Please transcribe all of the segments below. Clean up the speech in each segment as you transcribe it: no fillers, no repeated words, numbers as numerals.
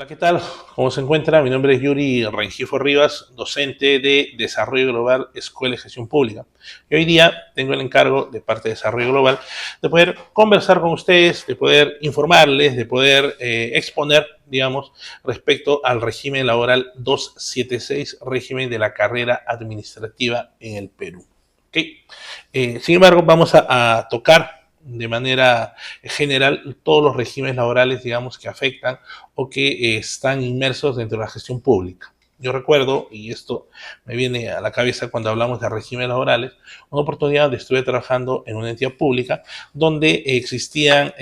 Hola, ¿qué tal? ¿Cómo se encuentra? Mi nombre es Yuri Rengifo Rivas, docente de Desarrollo Global, Escuela de Gestión Pública. Y hoy día tengo el encargo de parte de Desarrollo Global de poder conversar con ustedes, de poder informarles, de poder exponer, digamos, respecto al régimen laboral 276, régimen de la carrera administrativa en el Perú. ¿Okay? Sin embargo, vamos a tocar de manera general todos los regímenes laborales, digamos, que afectan o que están inmersos dentro de la gestión pública. Yo recuerdo, y esto me viene a la cabeza cuando hablamos de regímenes laborales, una oportunidad donde estuve trabajando en una entidad pública donde existían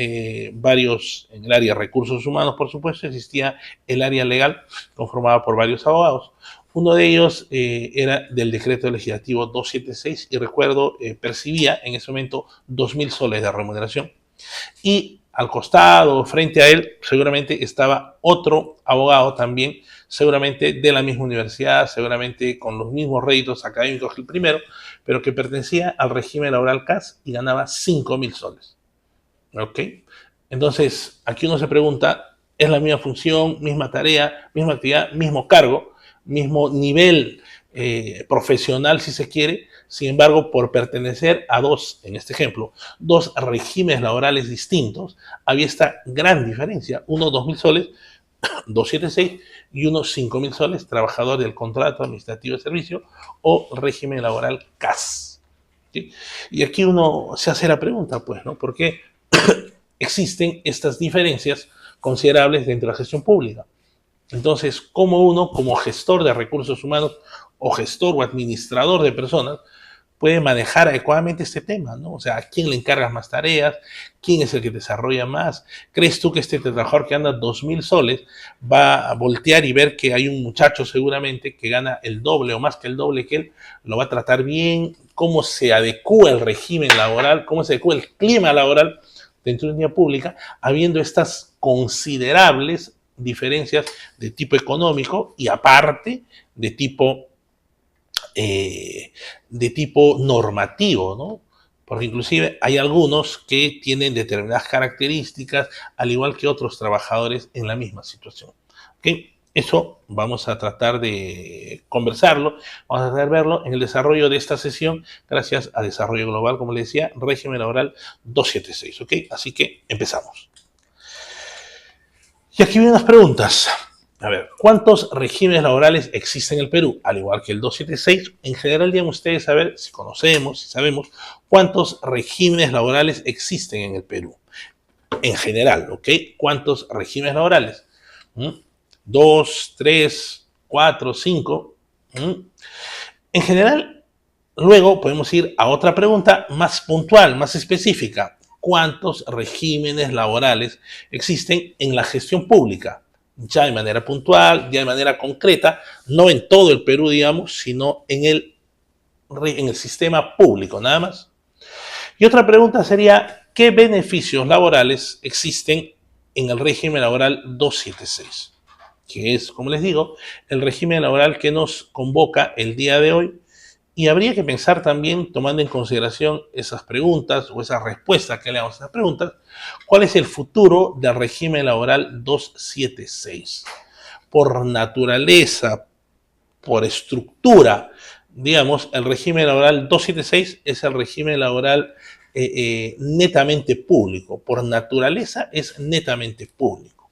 varios, en el área de recursos humanos, por supuesto, existía el área legal conformada por varios abogados. Uno de ellos era del decreto legislativo 276 y recuerdo percibía en ese momento 2.000 soles de remuneración. Y al costado, frente a él, seguramente estaba otro abogado también, seguramente de la misma universidad, seguramente con los mismos réditos académicos que el primero, pero que pertenecía al régimen laboral CAS y ganaba 5.000 soles. ¿Ok? Entonces, aquí uno se pregunta, ¿es la misma función, misma tarea, misma actividad, mismo cargo, mismo nivel profesional, si se quiere? Sin embargo, por pertenecer a dos, en este ejemplo, dos regímenes laborales distintos, había esta gran diferencia. Uno 2.000 soles, 276, y uno 5.000 soles, trabajador del contrato administrativo de servicio o régimen laboral CAS. ¿Sí? Y aquí uno se hace la pregunta, pues, ¿no? ¿Por qué existen estas diferencias considerables dentro de la gestión pública? Entonces, ¿cómo uno, como gestor de recursos humanos o gestor o administrador de personas, puede manejar adecuadamente este tema, ¿no? O sea, ¿a quién le encargas más tareas? ¿Quién es el que desarrolla más? ¿Crees tú que este trabajador que gana 2.000 soles va a voltear y ver que hay un muchacho seguramente que gana el doble o más que el doble que él? ¿Lo va a tratar bien? ¿Cómo se adecúa el régimen laboral? ¿Cómo se adecúa el clima laboral dentro de una unidad pública, habiendo estas considerables diferencias de tipo económico y aparte de tipo normativo, ¿no? Porque inclusive hay algunos que tienen determinadas características, al igual que otros trabajadores en la misma situación. ¿Okay? Eso vamos a tratar de conversarlo, vamos a tratar de verlo en el desarrollo de esta sesión, gracias a Desarrollo Global, como les decía, régimen laboral 276. ¿Ok? Así que empezamos. Y aquí vienen las preguntas. A ver, ¿cuántos regímenes laborales existen en el Perú? Al igual que el 276, en general deben ustedes saber, si conocemos, si sabemos, cuántos regímenes laborales existen en el Perú. En general, ¿ok? ¿Cuántos regímenes laborales? ¿Dos, tres, cuatro, cinco? En general, luego podemos ir a otra pregunta más puntual, más específica. ¿Cuántos regímenes laborales existen en la gestión pública? Ya de manera puntual, ya de manera concreta, no en todo el Perú, digamos, sino en el sistema público, nada más. Y otra pregunta sería, ¿qué beneficios laborales existen en el régimen laboral 276? Que es, como les digo, el régimen laboral que nos convoca el día de hoy. Y habría que pensar también, tomando en consideración esas preguntas o esas respuestas que le damos a esas preguntas, cuál es el futuro del régimen laboral 276. Por naturaleza, por estructura, digamos, el régimen laboral 276 es el régimen laboral netamente público. Por naturaleza es netamente público.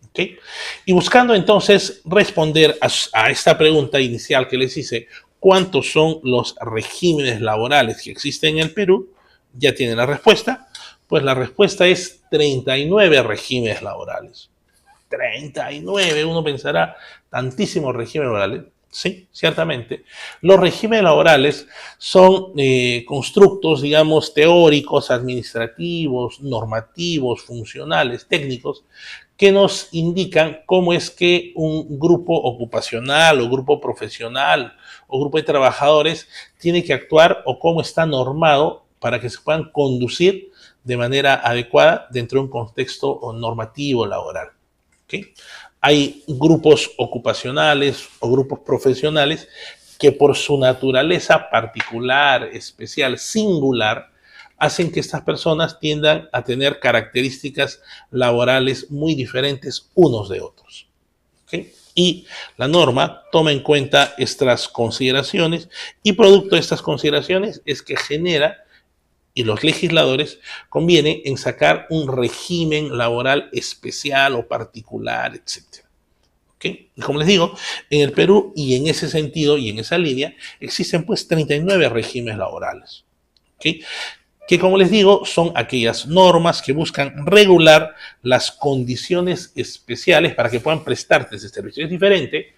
¿Okay? Y buscando entonces responder a esta pregunta inicial que les hice, ¿cuántos son los regímenes laborales que existen en el Perú? Ya tienen la respuesta. Pues la respuesta es 39 regímenes laborales. 39, uno pensará, tantísimos regímenes laborales. Sí, ciertamente. Los regímenes laborales son constructos, digamos, teóricos, administrativos, normativos, funcionales, técnicos, que nos indican cómo es que un grupo ocupacional o grupo profesional o grupo de trabajadores tiene que actuar o cómo está normado para que se puedan conducir de manera adecuada dentro de un contexto normativo laboral. ¿Okay? Hay grupos ocupacionales o grupos profesionales que por su naturaleza particular, especial, singular, hacen que estas personas tiendan a tener características laborales muy diferentes unos de otros. ¿ok? Y la norma toma en cuenta estas consideraciones y producto de estas consideraciones es que genera y los legisladores conviene en sacar un régimen laboral especial o particular, etcétera. ¿Okay? Y como les digo, en el Perú y en ese sentido y en esa línea existen pues 39 regímenes laborales. ¿Okay? Que como les digo son aquellas normas que buscan regular las condiciones especiales para que puedan prestarte ese servicio. Es diferente,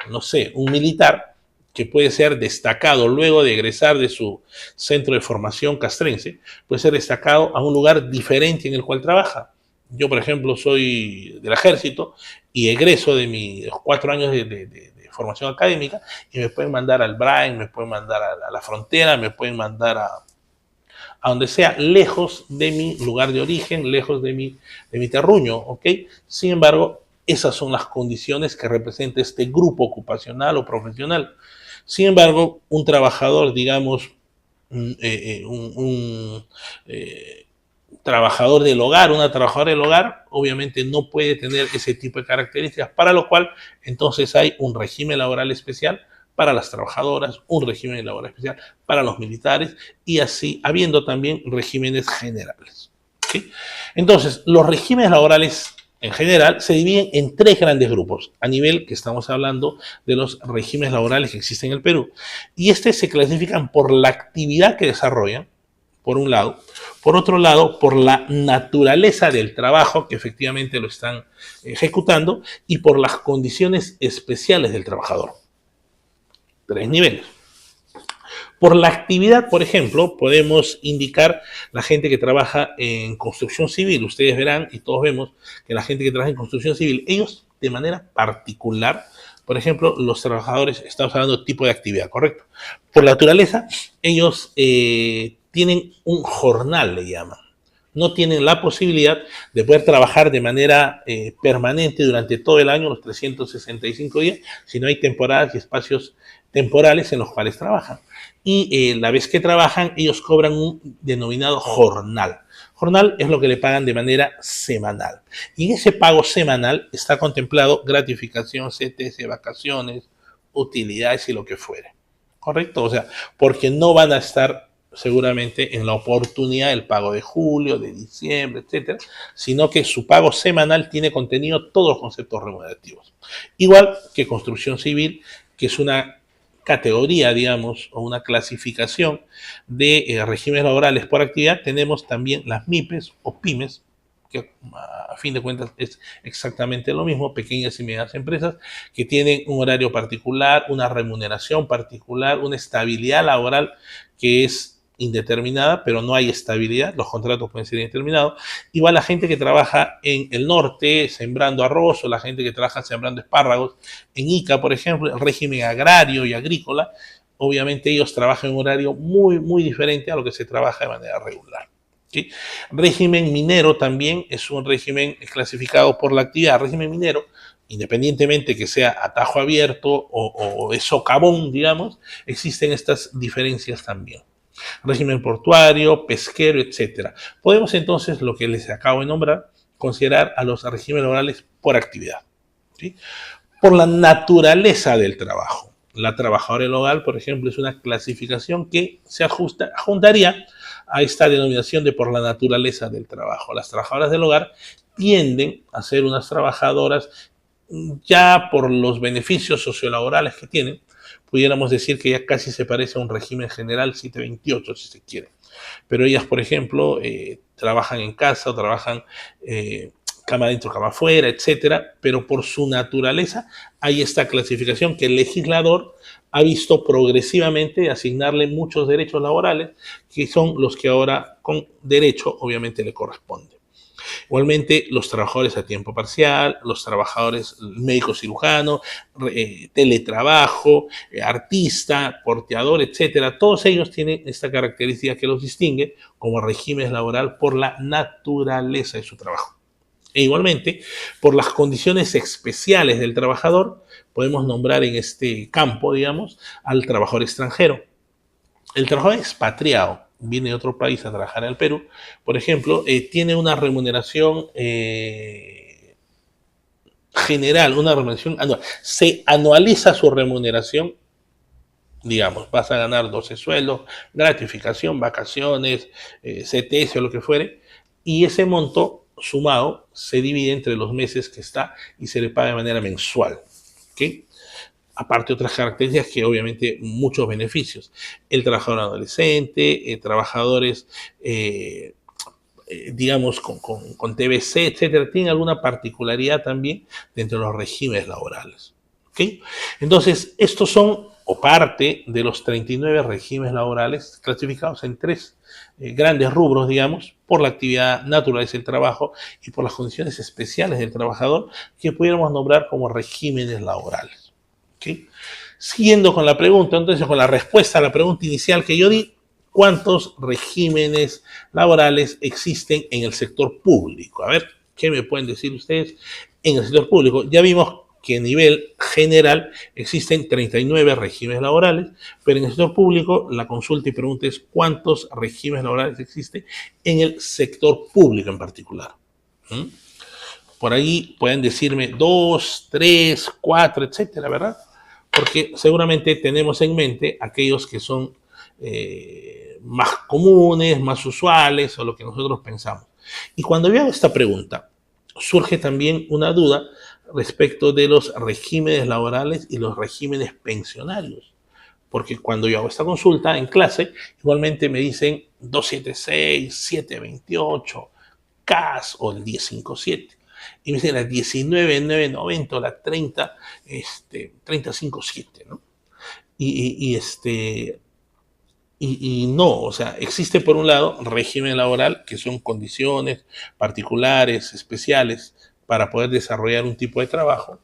no sé, un militar que puede ser destacado luego de egresar de su centro de formación castrense, puede ser destacado a un lugar diferente en el cual trabaja. Yo, por ejemplo, soy del ejército y egreso de mis 4 años de formación académica y me pueden mandar al Brain, me pueden mandar a la frontera, me pueden mandar a donde sea, lejos de mi lugar de origen, lejos de mi terruño, ¿ok? Sin embargo, esas son las condiciones que representa este grupo ocupacional o profesional. Sin embargo, un trabajador, digamos, un trabajador del hogar, una trabajadora del hogar, obviamente no puede tener ese tipo de características, para lo cual entonces hay un régimen laboral especial para las trabajadoras, un régimen laboral especial para los militares y así habiendo también regímenes generales. ¿Sí? Entonces, los regímenes laborales en general se dividen en 3 grandes grupos, a nivel que estamos hablando de los regímenes laborales que existen en el Perú. Y se clasifican por la actividad que desarrollan, por un lado. Por otro lado, por la naturaleza del trabajo que efectivamente lo están ejecutando y por las condiciones especiales del trabajador. 3 niveles. Por la actividad, por ejemplo, podemos indicar la gente que trabaja en construcción civil. Ustedes verán y todos vemos que la gente que trabaja en construcción civil, ellos de manera particular, por ejemplo, los trabajadores, estamos hablando de tipo de actividad, ¿correcto? Por naturaleza, ellos tienen un jornal, le llaman. No tienen la posibilidad de poder trabajar de manera permanente durante todo el año, los 365 días, sino hay temporadas y espacios temporales en los cuales trabajan. Y la vez que trabajan, ellos cobran un denominado jornal. Jornal es lo que le pagan de manera semanal. Y en ese pago semanal está contemplado gratificación, CTS, vacaciones, utilidades y lo que fuere. ¿Correcto? O sea, porque no van a estar seguramente en la oportunidad del pago de julio, de diciembre, etcétera, sino que su pago semanal tiene contenido todos los conceptos remunerativos. Igual que construcción civil, que es una categoría, digamos, o una clasificación de regímenes laborales por actividad, tenemos también las MIPES o pymes, que a fin de cuentas es exactamente lo mismo, pequeñas y medianas empresas que tienen un horario particular, una remuneración particular, una estabilidad laboral que es indeterminada, pero no hay estabilidad, los contratos pueden ser indeterminados. Igual la gente que trabaja en el norte sembrando arroz o la gente que trabaja sembrando espárragos, en Ica, por ejemplo, el régimen agrario y agrícola, obviamente ellos trabajan en un horario muy, muy diferente a lo que se trabaja de manera regular. ¿Sí? Régimen minero también es un régimen clasificado por la actividad. Régimen minero, independientemente que sea atajo abierto o socavón, digamos, existen estas diferencias también. Régimen portuario, pesquero, etcétera. Podemos entonces, lo que les acabo de nombrar, considerar a los regímenes laborales por actividad. ¿Sí? Por la naturaleza del trabajo. La trabajadora del hogar, por ejemplo, es una clasificación que se juntaría a esta denominación de por la naturaleza del trabajo. Las trabajadoras del hogar tienden a ser unas trabajadoras ya por los beneficios sociolaborales que tienen, pudiéramos decir que ya casi se parece a un régimen general 728, si se quiere. Pero ellas, por ejemplo, trabajan en casa o trabajan cama adentro, cama afuera, etcétera, pero por su naturaleza hay esta clasificación que el legislador ha visto progresivamente asignarle muchos derechos laborales, que son los que ahora con derecho obviamente le corresponden. Igualmente, los trabajadores a tiempo parcial, los trabajadores médico cirujano, teletrabajo, artista, porteador, etcétera, todos ellos tienen esta característica que los distingue como régimen laboral por la naturaleza de su trabajo. E igualmente, por las condiciones especiales del trabajador, podemos nombrar en este campo, digamos, al trabajador extranjero. El trabajador expatriado viene de otro país a trabajar en el Perú, por ejemplo, tiene una remuneración general, una remuneración anual, se anualiza su remuneración, digamos, vas a ganar 12 sueldos, gratificación, vacaciones, CTS o lo que fuere, y ese monto sumado se divide entre los meses que está y se le paga de manera mensual. ¿Okay? Aparte otras características que obviamente muchos beneficios. El trabajador adolescente, trabajadores, digamos, con TBC, etcétera, tienen alguna particularidad también dentro de los regímenes laborales. ¿Okay? Entonces, estos son o parte de los 39 regímenes laborales clasificados en tres grandes rubros, digamos, por la actividad natural del trabajo y por las condiciones especiales del trabajador, que pudiéramos nombrar como regímenes laborales. ¿Okay? Siguiendo con la pregunta, entonces, con la respuesta a la pregunta inicial que yo di, ¿cuántos regímenes laborales existen en el sector público? A ver, ¿qué me pueden decir ustedes en el sector público? Ya vimos que a nivel general existen 39 regímenes laborales, pero en el sector público la consulta y pregunta es ¿cuántos regímenes laborales existen en el sector público en particular? Por ahí pueden decirme 2, 3, 4, etcétera, ¿verdad? Porque seguramente tenemos en mente aquellos que son más comunes, más usuales o lo que nosotros pensamos. Y cuando yo hago esta pregunta, surge también una duda respecto de los regímenes laborales y los regímenes pensionarios. Porque cuando yo hago esta consulta en clase, igualmente me dicen 276, 728, CAS o el 1057. Y me dicen la 19.990 o la 30.57, ¿no? Y no, o sea, existe por un lado régimen laboral, que son condiciones particulares, especiales, para poder desarrollar un tipo de trabajo.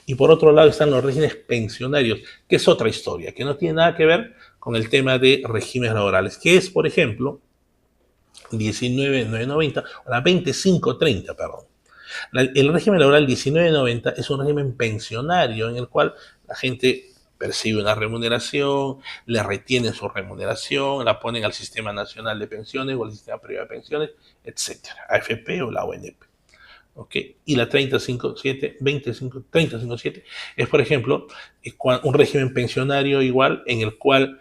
Y por otro lado están los regímenes pensionarios, que es otra historia, que no tiene nada que ver con el tema de regímenes laborales, que es, por ejemplo, 19.990, o la 25.30, perdón. El régimen laboral 19.90 es un régimen pensionario en el cual la gente percibe una remuneración, le retienen su remuneración, la ponen al Sistema Nacional de Pensiones o al Sistema Privado de Pensiones, etcétera, AFP o la ONP. ¿Okay? Y la 3057 es, por ejemplo, un régimen pensionario igual en el cual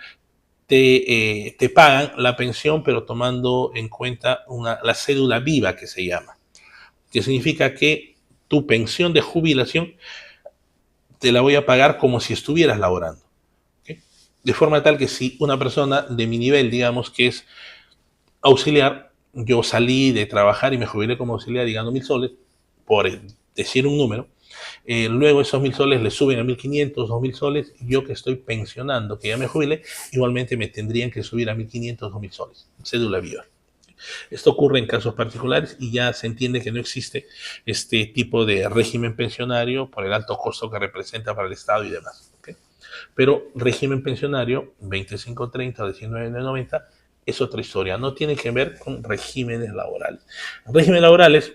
te pagan la pensión, pero tomando en cuenta la cédula viva que se llama, que significa que tu pensión de jubilación te la voy a pagar como si estuvieras laborando. ¿Okay? De forma tal que si una persona de mi nivel, digamos que es auxiliar, yo salí de trabajar y me jubilé como auxiliar y gano 1.000 soles, por decir un número, luego esos 1.000 soles le suben a 1.500, 2.000 soles, yo que estoy pensionando, que ya me jubilé, igualmente me tendrían que subir a 1.500, 2.000 soles, cédula viva. Esto ocurre en casos particulares y ya se entiende que no existe este tipo de régimen pensionario por el alto costo que representa para el Estado y demás. ¿Okay? Pero régimen pensionario 2530 o 1990 es otra historia, no tiene que ver con regímenes laborales. Regímenes laborales,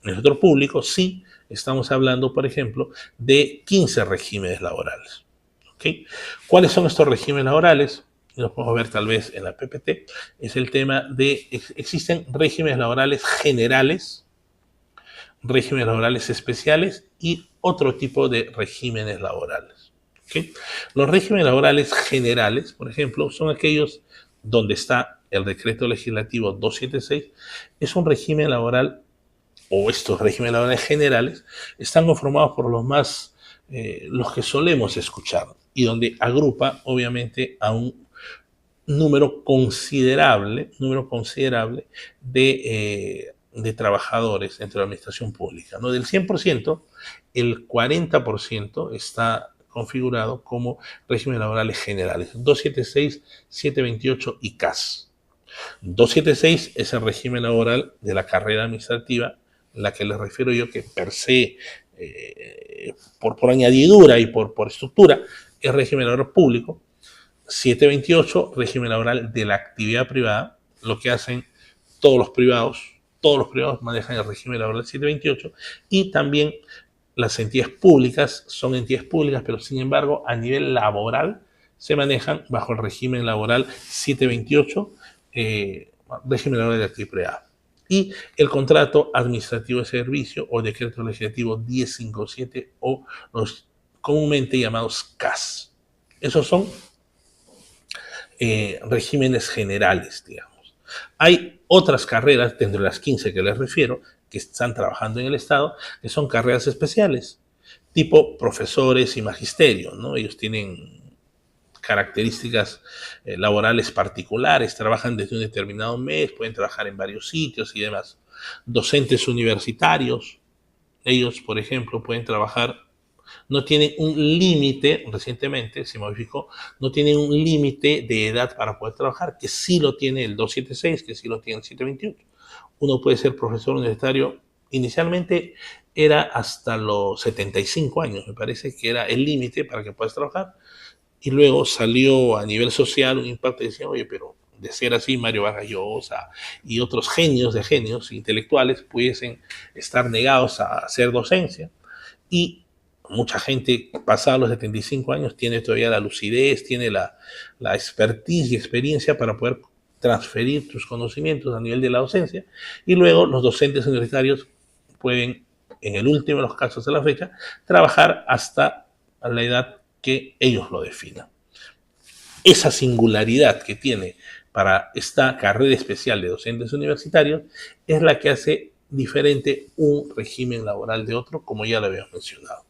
en el sector público, sí estamos hablando, por ejemplo, de 15 regímenes laborales. ¿Okay? ¿Cuáles son estos regímenes laborales? Los podemos ver tal vez en la PPT, es el tema de, existen regímenes laborales generales, regímenes laborales especiales y otro tipo de regímenes laborales. ¿Okay? Los regímenes laborales generales, por ejemplo, son aquellos donde está el decreto legislativo 276, es un régimen laboral, o estos regímenes laborales generales, están conformados por los que solemos escuchar, y donde agrupa, obviamente, a un número considerable de trabajadores entre la administración pública, ¿no? Del 100%, el 40% está configurado como regímenes laborales generales, 276, 728 y CAS. 276 es el régimen laboral de la carrera administrativa, la que les refiero yo, que per se, por añadidura y por estructura, es régimen laboral público. 728, régimen laboral de la actividad privada, lo que hacen todos los privados manejan el régimen laboral 728, y también las entidades públicas son entidades públicas, pero sin embargo a nivel laboral se manejan bajo el régimen laboral 728, régimen laboral de la actividad privada. y el contrato administrativo de servicio o decreto legislativo 1057 o los comúnmente llamados CAS. Esos son regímenes generales, digamos. Hay otras carreras, dentro de las 15 que les refiero, que están trabajando en el Estado, que son carreras especiales, tipo profesores y magisterio, ¿no? Ellos tienen características laborales particulares, trabajan desde un determinado mes, pueden trabajar en varios sitios y demás. Docentes universitarios, ellos, por ejemplo, pueden trabajar, no tienen un límite, recientemente se modificó, no tienen un límite de edad para poder trabajar, que sí lo tiene el 276, que sí lo tiene el 728. Uno puede ser profesor universitario, inicialmente era hasta los 75 años, me parece que era el límite para que puedas trabajar, y luego salió a nivel social un impacto y decía, oye, pero de ser así, Mario Vargas Llosa y otros genios de genios intelectuales pudiesen estar negados a hacer docencia. Y mucha gente pasada los 75 años tiene todavía la lucidez, tiene la expertise y experiencia para poder transferir tus conocimientos a nivel de la docencia. Y luego los docentes universitarios pueden, en el último de los casos de la fecha, trabajar hasta la edad que ellos lo definan. Esa singularidad que tiene para esta carrera especial de docentes universitarios es la que hace diferente un régimen laboral de otro, como ya lo habíamos mencionado.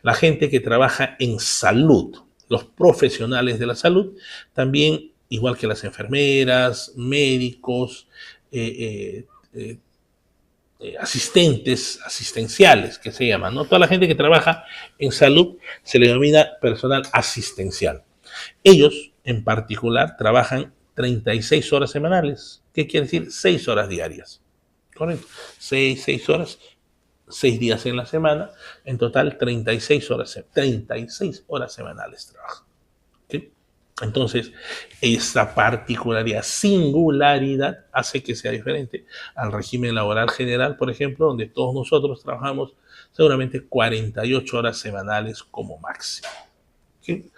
La gente que trabaja en salud, los profesionales de la salud, también, igual que las enfermeras, médicos, asistentes, asistenciales, que se llaman, ¿no? Toda la gente que trabaja en salud se le denomina personal asistencial. Ellos, en particular, trabajan 36 horas semanales. ¿Qué quiere decir? 6 horas diarias. ¿Correcto? 6 horas, 6 días en la semana. En total, 36 horas semanales trabajan. ¿Sí? Entonces, esta particularidad, singularidad, hace que sea diferente al régimen laboral general, por ejemplo, donde todos nosotros trabajamos seguramente 48 horas semanales como máximo. ¿Sí?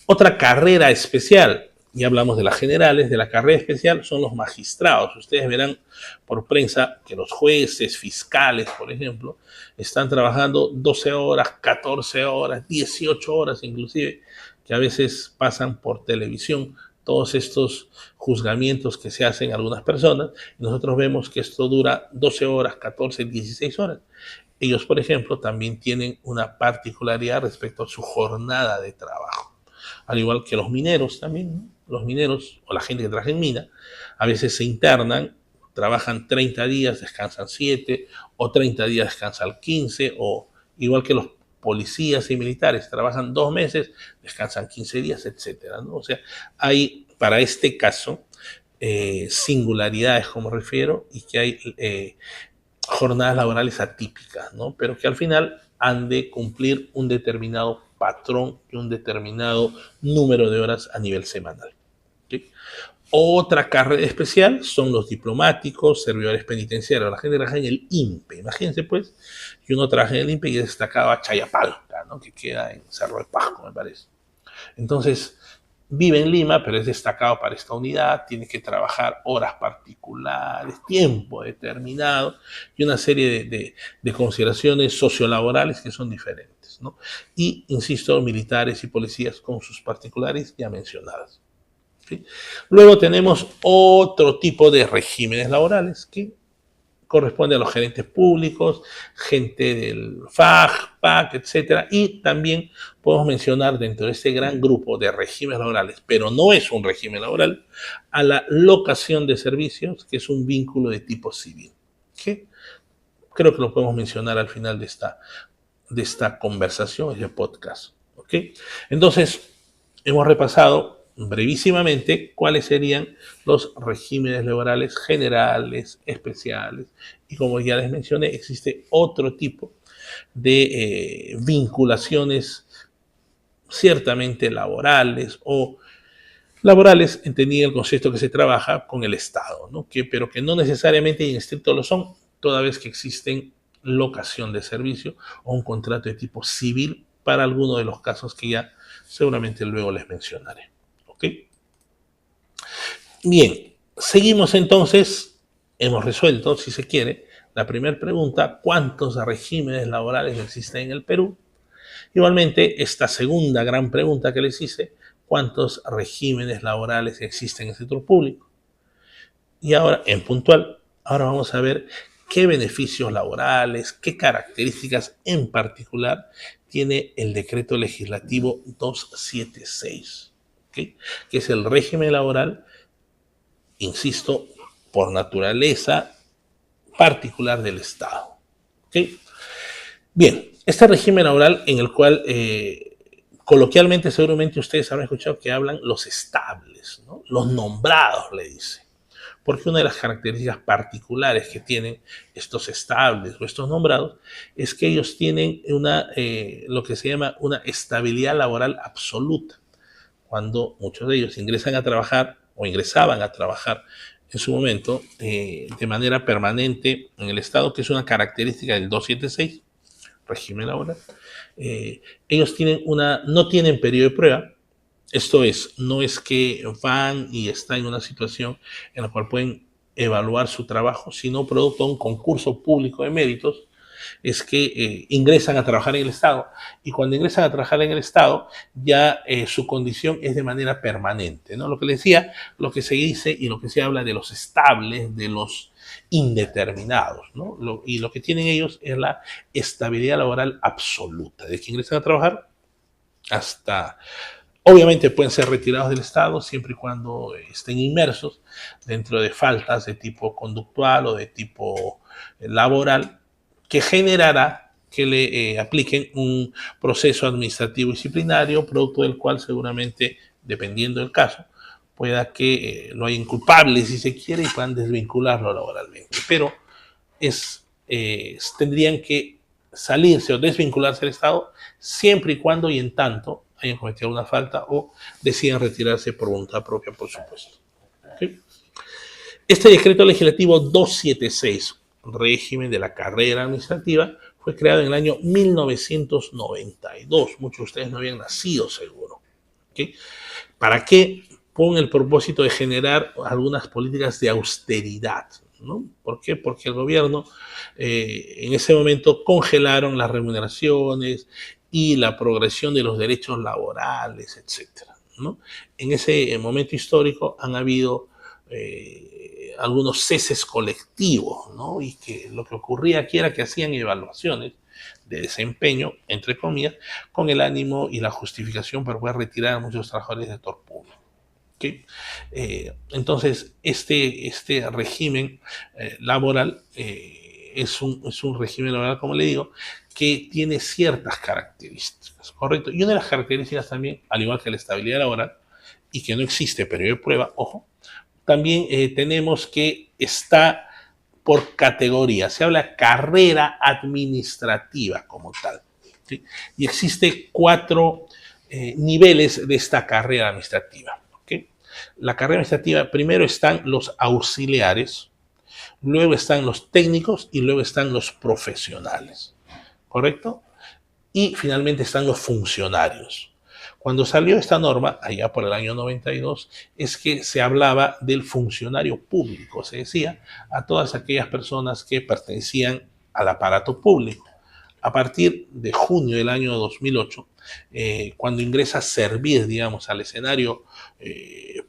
Otra carrera especial, ya hablamos de las generales, de la carrera especial son los magistrados. Ustedes verán por prensa que los jueces, fiscales, por ejemplo, están trabajando 12 horas, 14 horas, 18 horas inclusive, que a veces pasan por televisión todos estos juzgamientos que se hacen a algunas personas, y nosotros vemos que esto dura 12 horas, 14, 16 horas. Ellos, por ejemplo, también tienen una particularidad respecto a su jornada de trabajo. Al igual que los mineros también, ¿no? Los mineros o la gente que trabaja en mina, a veces se internan, trabajan 30 días, descansan 7, o 30 días, descansan 15, o igual que los policías y militares, trabajan 2 meses, descansan 15 días, etcétera, ¿no? O sea, hay para este caso singularidades, como refiero, y que hay jornadas laborales atípicas, ¿no? Pero que al final han de cumplir un determinado patrón y un determinado número de horas a nivel semanal. ¿Sí? Otra carrera especial son los diplomáticos, servidores penitenciarios. La gente trabaja en el INPE. Imagínense, pues, que uno trabaja en el INPE y es destacado a Chayapalca, ¿no? Que queda en Cerro de Pasco, me parece. Entonces, vive en Lima, pero es destacado para esta unidad, tiene que trabajar horas particulares, tiempo determinado y una serie de consideraciones sociolaborales que son diferentes, ¿no? Y, insisto, militares y policías con sus particulares ya mencionadas. ¿Sí? Luego tenemos otro tipo de regímenes laborales que corresponde a los gerentes públicos, gente del FAG, PAC, etcétera, y también podemos mencionar dentro de este gran grupo de regímenes laborales, pero no es un régimen laboral, a la locación de servicios, que es un vínculo de tipo civil, que creo que lo podemos mencionar al final de esta conversación, este podcast. ¿Ok? Entonces, hemos repasado brevísimamente cuáles serían los regímenes laborales generales, especiales, y como ya les mencioné, existe otro tipo de vinculaciones ciertamente laborales o laborales, entendido el concepto que se trabaja con el Estado, ¿no? Pero que no necesariamente en estricto lo son, toda vez que existen locación de servicio o un contrato de tipo civil para alguno de los casos que ya seguramente luego les mencionaré. ¿Ok? Bien, seguimos entonces hemos resuelto, si se quiere, la primera pregunta: ¿cuántos regímenes laborales existen en el Perú? Igualmente, esta segunda gran pregunta que les hice: ¿cuántos regímenes laborales existen en el sector público? Y ahora, en puntual, ahora vamos a ver qué beneficios laborales, qué características en particular tiene el decreto legislativo 276, ¿okay? Que es el régimen laboral, insisto, por naturaleza particular del Estado. ¿Okay? Bien, este régimen laboral en el cual coloquialmente seguramente ustedes habrán escuchado que hablan los estables, ¿no? Los nombrados, le dice. Porque una de las características particulares que tienen estos estables o estos nombrados es que ellos tienen lo que se llama una estabilidad laboral absoluta. Cuando muchos de ellos ingresan a trabajar o ingresaban a trabajar en su momento de manera permanente en el Estado, que es una característica del 276, régimen laboral, ellos no tienen periodo de prueba. Esto es, no es que van y están en una situación en la cual pueden evaluar su trabajo, sino producto de un concurso público de méritos, es que ingresan a trabajar en el Estado. Y cuando ingresan a trabajar en el Estado, ya su condición es de manera permanente, ¿no? Lo que les decía, lo que se dice y lo que se habla de los estables, de los indeterminados, ¿no? Y lo que tienen ellos es la estabilidad laboral absoluta, de que ingresan a trabajar hasta... Obviamente pueden ser retirados del Estado siempre y cuando estén inmersos dentro de faltas de tipo conductual o de tipo laboral, que generará que le apliquen un proceso administrativo disciplinario, producto del cual seguramente, dependiendo del caso, pueda que lo hayan culpable, si se quiere, y puedan desvincularlo laboralmente. Pero tendrían que salirse o desvincularse del Estado siempre y cuando y en tanto hayan cometido una falta o decidan retirarse por voluntad propia, por supuesto. ¿Okay? Este decreto legislativo 276, régimen de la carrera administrativa, fue creado en el año 1992. Muchos de ustedes no habían nacido, seguro. ¿Okay? ¿Para qué? Con el propósito de generar algunas políticas de austeridad, ¿no? ¿Por qué? Porque el gobierno en ese momento congelaron las remuneraciones y la progresión de los derechos laborales, etcétera, ¿no? En ese momento histórico han habido algunos ceses colectivos, ¿no? Y que lo que ocurría aquí era que hacían evaluaciones de desempeño, entre comillas, con el ánimo y la justificación para poder retirar a muchos trabajadores del sector público. ¿Okay? Entonces, este régimen laboral es un régimen laboral, como le digo, que tiene ciertas características, ¿correcto? Y una de las características también, al igual que la estabilidad laboral, y que no existe periodo de prueba, ojo, también tenemos que está por categoría, se habla carrera administrativa como tal, ¿sí? Y existe 4 niveles de esta carrera administrativa. ¿Okay? La carrera administrativa, primero están los auxiliares, luego están los técnicos y luego están los profesionales, ¿correcto? Y finalmente están los funcionarios. Cuando salió esta norma, allá por el año 92, es que se hablaba del funcionario público, se decía a todas aquellas personas que pertenecían al aparato público. A partir de junio del año 2008, cuando ingresa a servir, digamos, al escenario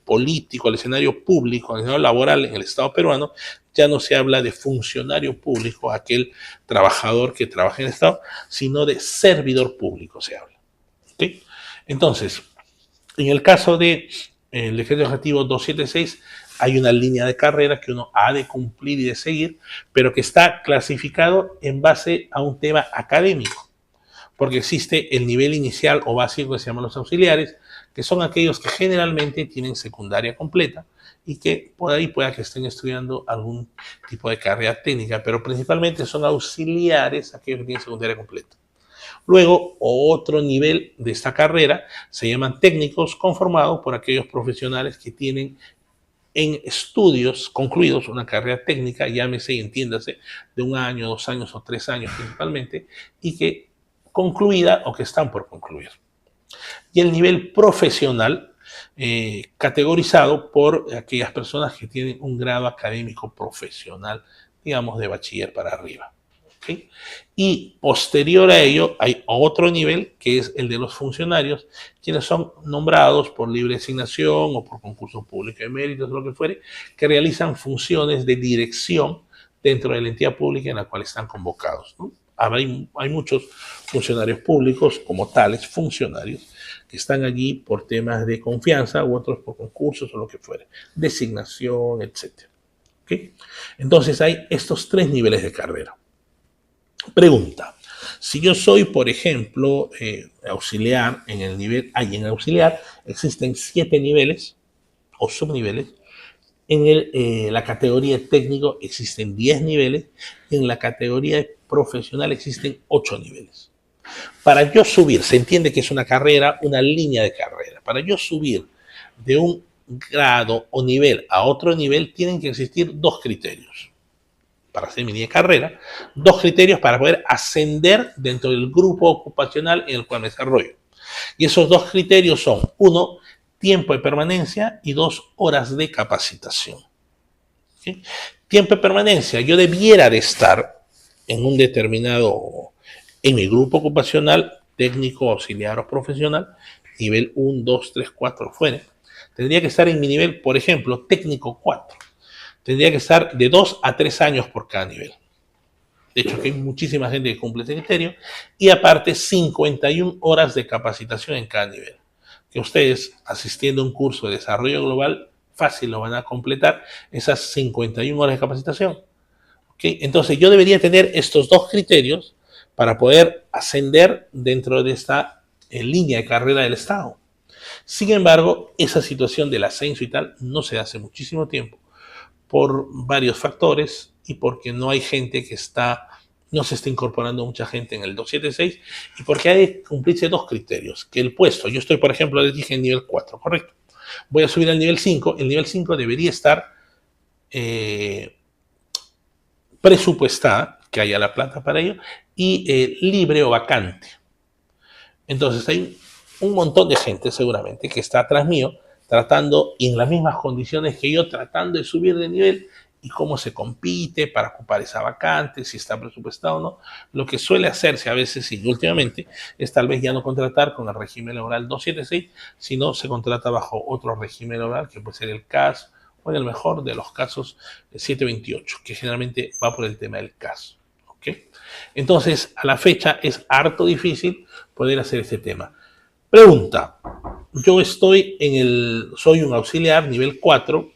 político, al escenario público, al escenario laboral en el Estado peruano, ya no se habla de funcionario público, aquel trabajador que trabaja en el Estado, sino de servidor público se habla. ¿Okay? Entonces, en el caso del decreto legislativo 276, hay una línea de carrera que uno ha de cumplir y de seguir, pero que está clasificado en base a un tema académico, porque existe el nivel inicial o básico que se llaman los auxiliares, que son aquellos que generalmente tienen secundaria completa y que por ahí pueda que estén estudiando algún tipo de carrera técnica, pero principalmente son auxiliares aquellos que tienen secundaria completa. Luego, otro nivel de esta carrera se llaman técnicos, conformados por aquellos profesionales que tienen en estudios concluidos una carrera técnica, llámese y entiéndase, de 1 año, 2 años o 3 años principalmente, y que concluida o que están por concluir. Y el nivel profesional categorizado por aquellas personas que tienen un grado académico profesional, digamos de bachiller para arriba. ¿Okay? Y posterior a ello hay otro nivel que es el de los funcionarios, quienes son nombrados por libre designación o por concurso público de méritos, lo que fuere, que realizan funciones de dirección dentro de la entidad pública en la cual están convocados, ¿no? Hay muchos funcionarios públicos como tales, funcionarios, que están allí por temas de confianza u otros por concursos o lo que fuere, designación, etc. ¿Okay? Entonces hay estos tres niveles de carrera. Pregunta, si yo soy, por ejemplo, auxiliar en el nivel A y en auxiliar existen 7 niveles o subniveles. La categoría de técnico existen 10 niveles. En la categoría de profesional existen 8 niveles. Para yo subir, se entiende que es una carrera, una línea de carrera. Para yo subir de un grado o nivel a otro nivel, tienen que existir 2 criterios. Para hacer mi línea de carrera, 2 criterios para poder ascender dentro del grupo ocupacional en el cual me desarrollo. Y esos 2 criterios son, 1, tiempo de permanencia y 2, horas de capacitación. ¿Sí? Tiempo de permanencia, yo debiera de estar en un determinado, en mi grupo ocupacional, técnico, auxiliar o profesional, nivel 1, 2, 3, 4, fuera. Tendría que estar en mi nivel, por ejemplo, técnico 4. Tendría que estar de 2 a 3 años por cada nivel. De hecho, que hay muchísima gente que cumple ese criterio. Y aparte, 51 horas de capacitación en cada nivel. Que ustedes, asistiendo a un curso de desarrollo global, fácil lo van a completar esas 51 horas de capacitación. ¿Okay? Entonces, yo debería tener estos 2 criterios para poder ascender dentro de esta línea de carrera del Estado. Sin embargo, esa situación del ascenso y tal no se hace muchísimo tiempo por varios factores y porque no hay gente que no se está incorporando mucha gente en el 276 y porque hay que cumplirse 2 criterios. Que el puesto, yo estoy, por ejemplo, les dije en nivel 4, correcto. Voy a subir al nivel 5, el nivel 5 debería estar presupuestada, que haya la plata para ello, y libre o vacante. Entonces hay un montón de gente seguramente que está atrás mío, tratando en las mismas condiciones que yo, tratando de subir de nivel y cómo se compite para ocupar esa vacante, si está presupuestado o no. Lo que suele hacerse a veces y últimamente es tal vez ya no contratar con el régimen laboral 276, sino se contrata bajo otro régimen laboral que puede ser el CAS o en el mejor de los casos el 728, que generalmente va por el tema del CAS. ¿Okay? Entonces, a la fecha es harto difícil poder hacer este tema. Pregunta, yo soy un auxiliar nivel 4,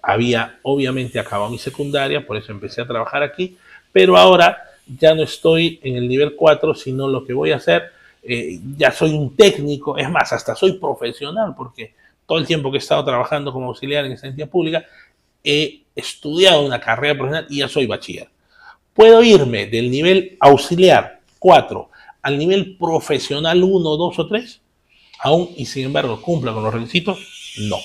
había obviamente acabado mi secundaria, por eso empecé a trabajar aquí, pero ahora ya no estoy en el nivel 4, sino lo que voy a hacer, ya soy un técnico, es más, hasta soy profesional, porque todo el tiempo que he estado trabajando como auxiliar en esta entidad pública, he estudiado una carrera profesional y ya soy bachiller. ¿Puedo irme del nivel auxiliar 4 al nivel profesional 1, 2 o 3? Aún y sin embargo cumpla con los requisitos, no.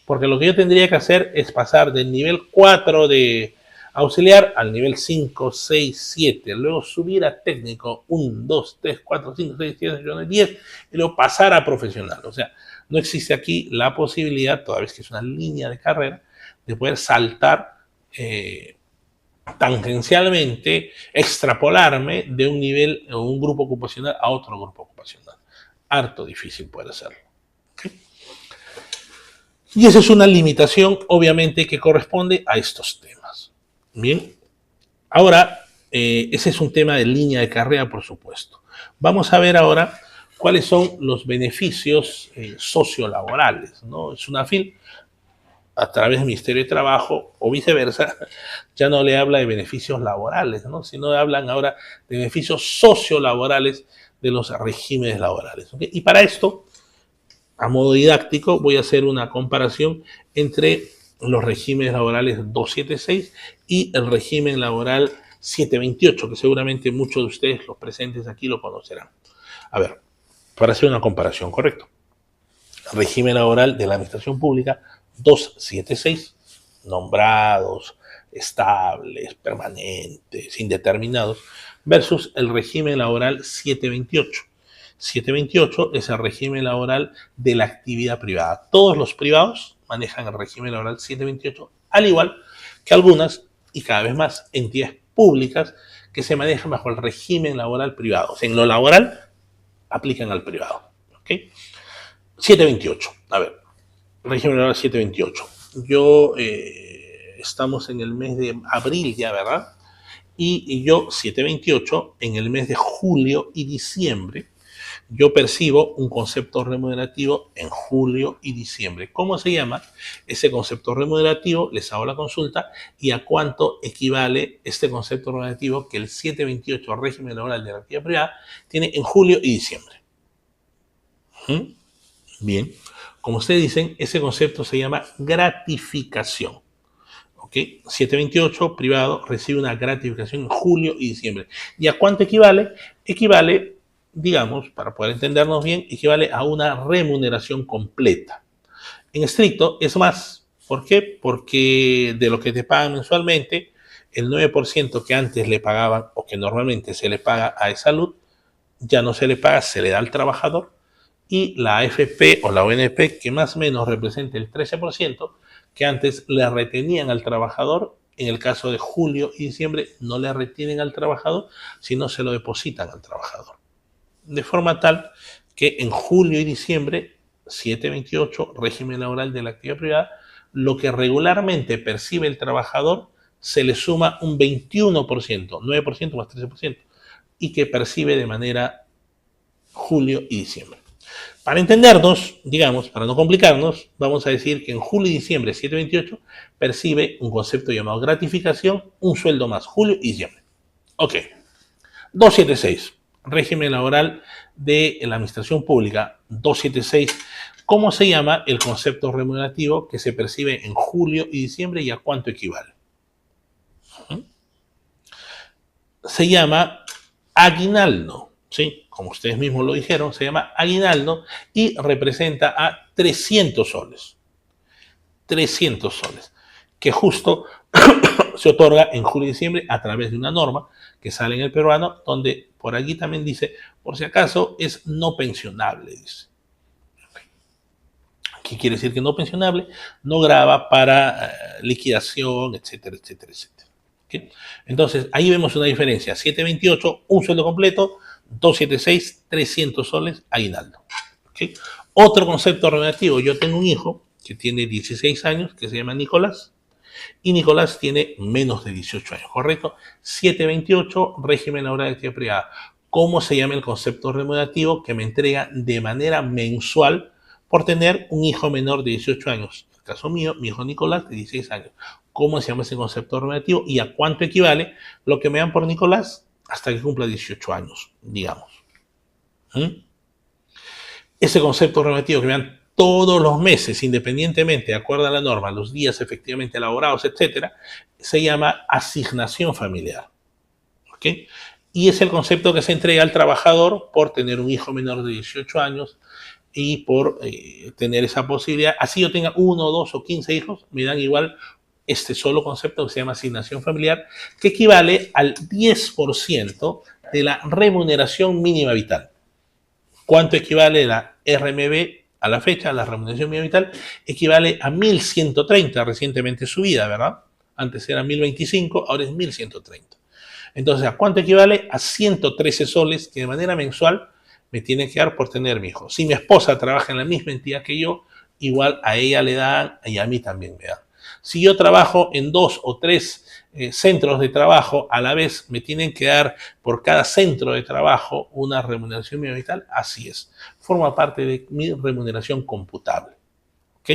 Porque lo que yo tendría que hacer es pasar del nivel 4 de auxiliar al nivel 5, 6, 7, luego subir a técnico 1, 2, 3, 4, 5, 6, 7, 8, 9, 10 y luego pasar a profesional. O sea, no existe aquí la posibilidad, toda vez que es una línea de carrera, de poder saltar tangencialmente, extrapolarme de un nivel o un grupo ocupacional a otro grupo ocupacional. Harto difícil puede hacerlo. ¿Okay? Y esa es una limitación, obviamente, que corresponde a estos temas. Bien, ahora, ese es un tema de línea de carrera, por supuesto. Vamos a ver ahora cuáles son los beneficios sociolaborales, ¿no? Es una FIL a través del Ministerio de Trabajo o viceversa, ya no le habla de beneficios laborales, ¿no? Sino hablan ahora de beneficios sociolaborales de los regímenes laborales. ¿Okay? Y para esto, a modo didáctico, voy a hacer una comparación entre los regímenes laborales 276 y el régimen laboral 728, que seguramente muchos de ustedes, los presentes aquí, lo conocerán. A ver, para hacer una comparación, ¿correcto? Régimen laboral de la administración pública 276, nombrados, estables, permanentes, indeterminados, versus el régimen laboral 728. 728 es el régimen laboral de la actividad privada. Todos los privados manejan el régimen laboral 728, al igual que algunas y cada vez más entidades públicas que se manejan bajo el régimen laboral privado. O sea, en lo laboral aplican al privado. ¿Ok? 728. A ver, régimen laboral 728. Estamos en el mes de abril ya, ¿verdad? Y yo, 728, en el mes de julio y diciembre, yo percibo un concepto remunerativo en julio y diciembre. ¿Cómo se llama ese concepto remunerativo? Les hago la consulta y a cuánto equivale este concepto remunerativo que el 728 régimen laboral de la actividad privada tiene en julio y diciembre. Bien, como ustedes dicen, ese concepto se llama gratificación. ¿Ok? 728 privado recibe una gratificación en julio y diciembre. ¿Y a cuánto equivale? Equivale, digamos, para poder entendernos bien, equivale a una remuneración completa. En estricto es más. ¿Por qué? Porque de lo que te pagan mensualmente, el 9% que antes le pagaban o que normalmente se le paga a salud, ya no se le paga, se le da al trabajador, y la AFP o la ONP, que más o menos representa el 13%, que antes le retenían al trabajador, en el caso de julio y diciembre no le retienen al trabajador, sino se lo depositan al trabajador. De forma tal que en julio y diciembre, 728, régimen laboral de la actividad privada, lo que regularmente percibe el trabajador se le suma un 21%, 9% más 13%, y que percibe de manera julio y diciembre. Para entendernos, digamos, para no complicarnos, vamos a decir que en julio y diciembre 728 percibe un concepto llamado gratificación, un sueldo más, julio y diciembre. Ok. 276, régimen laboral de la administración pública. 276, ¿cómo se llama el concepto remunerativo que se percibe en julio y diciembre y a cuánto equivale? Se llama aguinaldo. ¿Sí? Como ustedes mismos lo dijeron, se llama aguinaldo y representa a 300 soles. 300 soles, que justo se otorga en julio y diciembre a través de una norma que sale en el peruano, donde por allí también dice, por si acaso, es no pensionable, dice. ¿Qué quiere decir que no pensionable? No grava para liquidación, etcétera, etcétera, etcétera. ¿Okay? Entonces, ahí vemos una diferencia. 728, un sueldo completo, 276, 300 soles, aguinaldo. ¿Okay? Otro concepto relativo, yo tengo un hijo que tiene 16 años, que se llama Nicolás, y Nicolás tiene menos de 18 años, ¿correcto? 728, régimen laboral de actividad privada. ¿Cómo se llama el concepto remunerativo que me entrega de manera mensual por tener un hijo menor de 18 años? En el caso mío, mi hijo Nicolás, de 16 años. ¿Cómo se llama ese concepto remunerativo y a cuánto equivale lo que me dan por Nicolás hasta que cumpla 18 años, digamos? Ese concepto remunerativo que me dan todos los meses, independientemente, de acuerdo a la norma, los días efectivamente elaborados, etcétera, se llama asignación familiar. ¿Ok? Y es el concepto que se entrega al trabajador por tener un hijo menor de 18 años y por tener esa posibilidad. Así yo tenga 1, 2 o 15 hijos, me dan igual este solo concepto que se llama asignación familiar, que equivale al 10% de la remuneración mínima vital. ¿Cuánto equivale la RMB a la fecha, la remuneración mínima vital? Equivale a 1.130, recientemente subida, ¿verdad? Antes era 1.025, ahora es 1.130. Entonces, ¿a cuánto equivale? A 113 soles que de manera mensual me tiene que dar por tener mi hijo. Si mi esposa trabaja en la misma entidad que yo, igual a ella le dan y a mí también me dan. Si yo trabajo en 2 o 3 centros de trabajo, a la vez me tienen que dar por cada centro de trabajo una remuneración mínima vital, así es. Forma parte de mi remuneración computable. ¿Ok?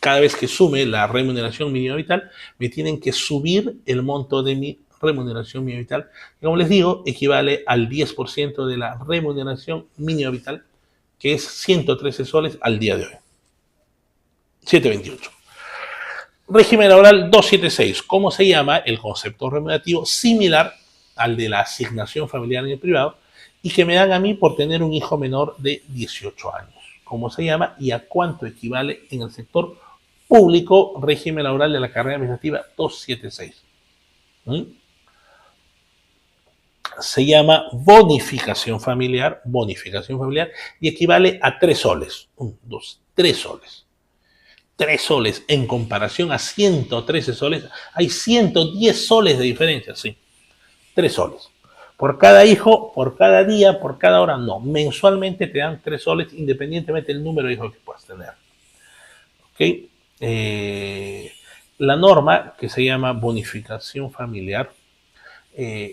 Cada vez que sume la remuneración mínima vital, me tienen que subir el monto de mi remuneración mínima vital, que como les digo, equivale al 10% de la remuneración mínima vital, que es 113 soles al día de hoy. 728. Régimen laboral 276. ¿Cómo se llama el concepto remunerativo similar al de la asignación familiar en el privado y que me dan a mí por tener un hijo menor de 18 años? ¿Cómo se llama y a cuánto equivale en el sector público? Régimen laboral de la carrera administrativa 276. se llama bonificación familiar, y equivale a 3 soles. 1, 2, 3 soles. 3 soles en comparación a 113 soles. Hay 110 soles de diferencia, sí. 3 soles. Por cada hijo, por cada día, por cada hora, no. Mensualmente te dan 3 soles independientemente del número de hijos que puedas tener. ¿Ok? La norma, que se llama bonificación familiar,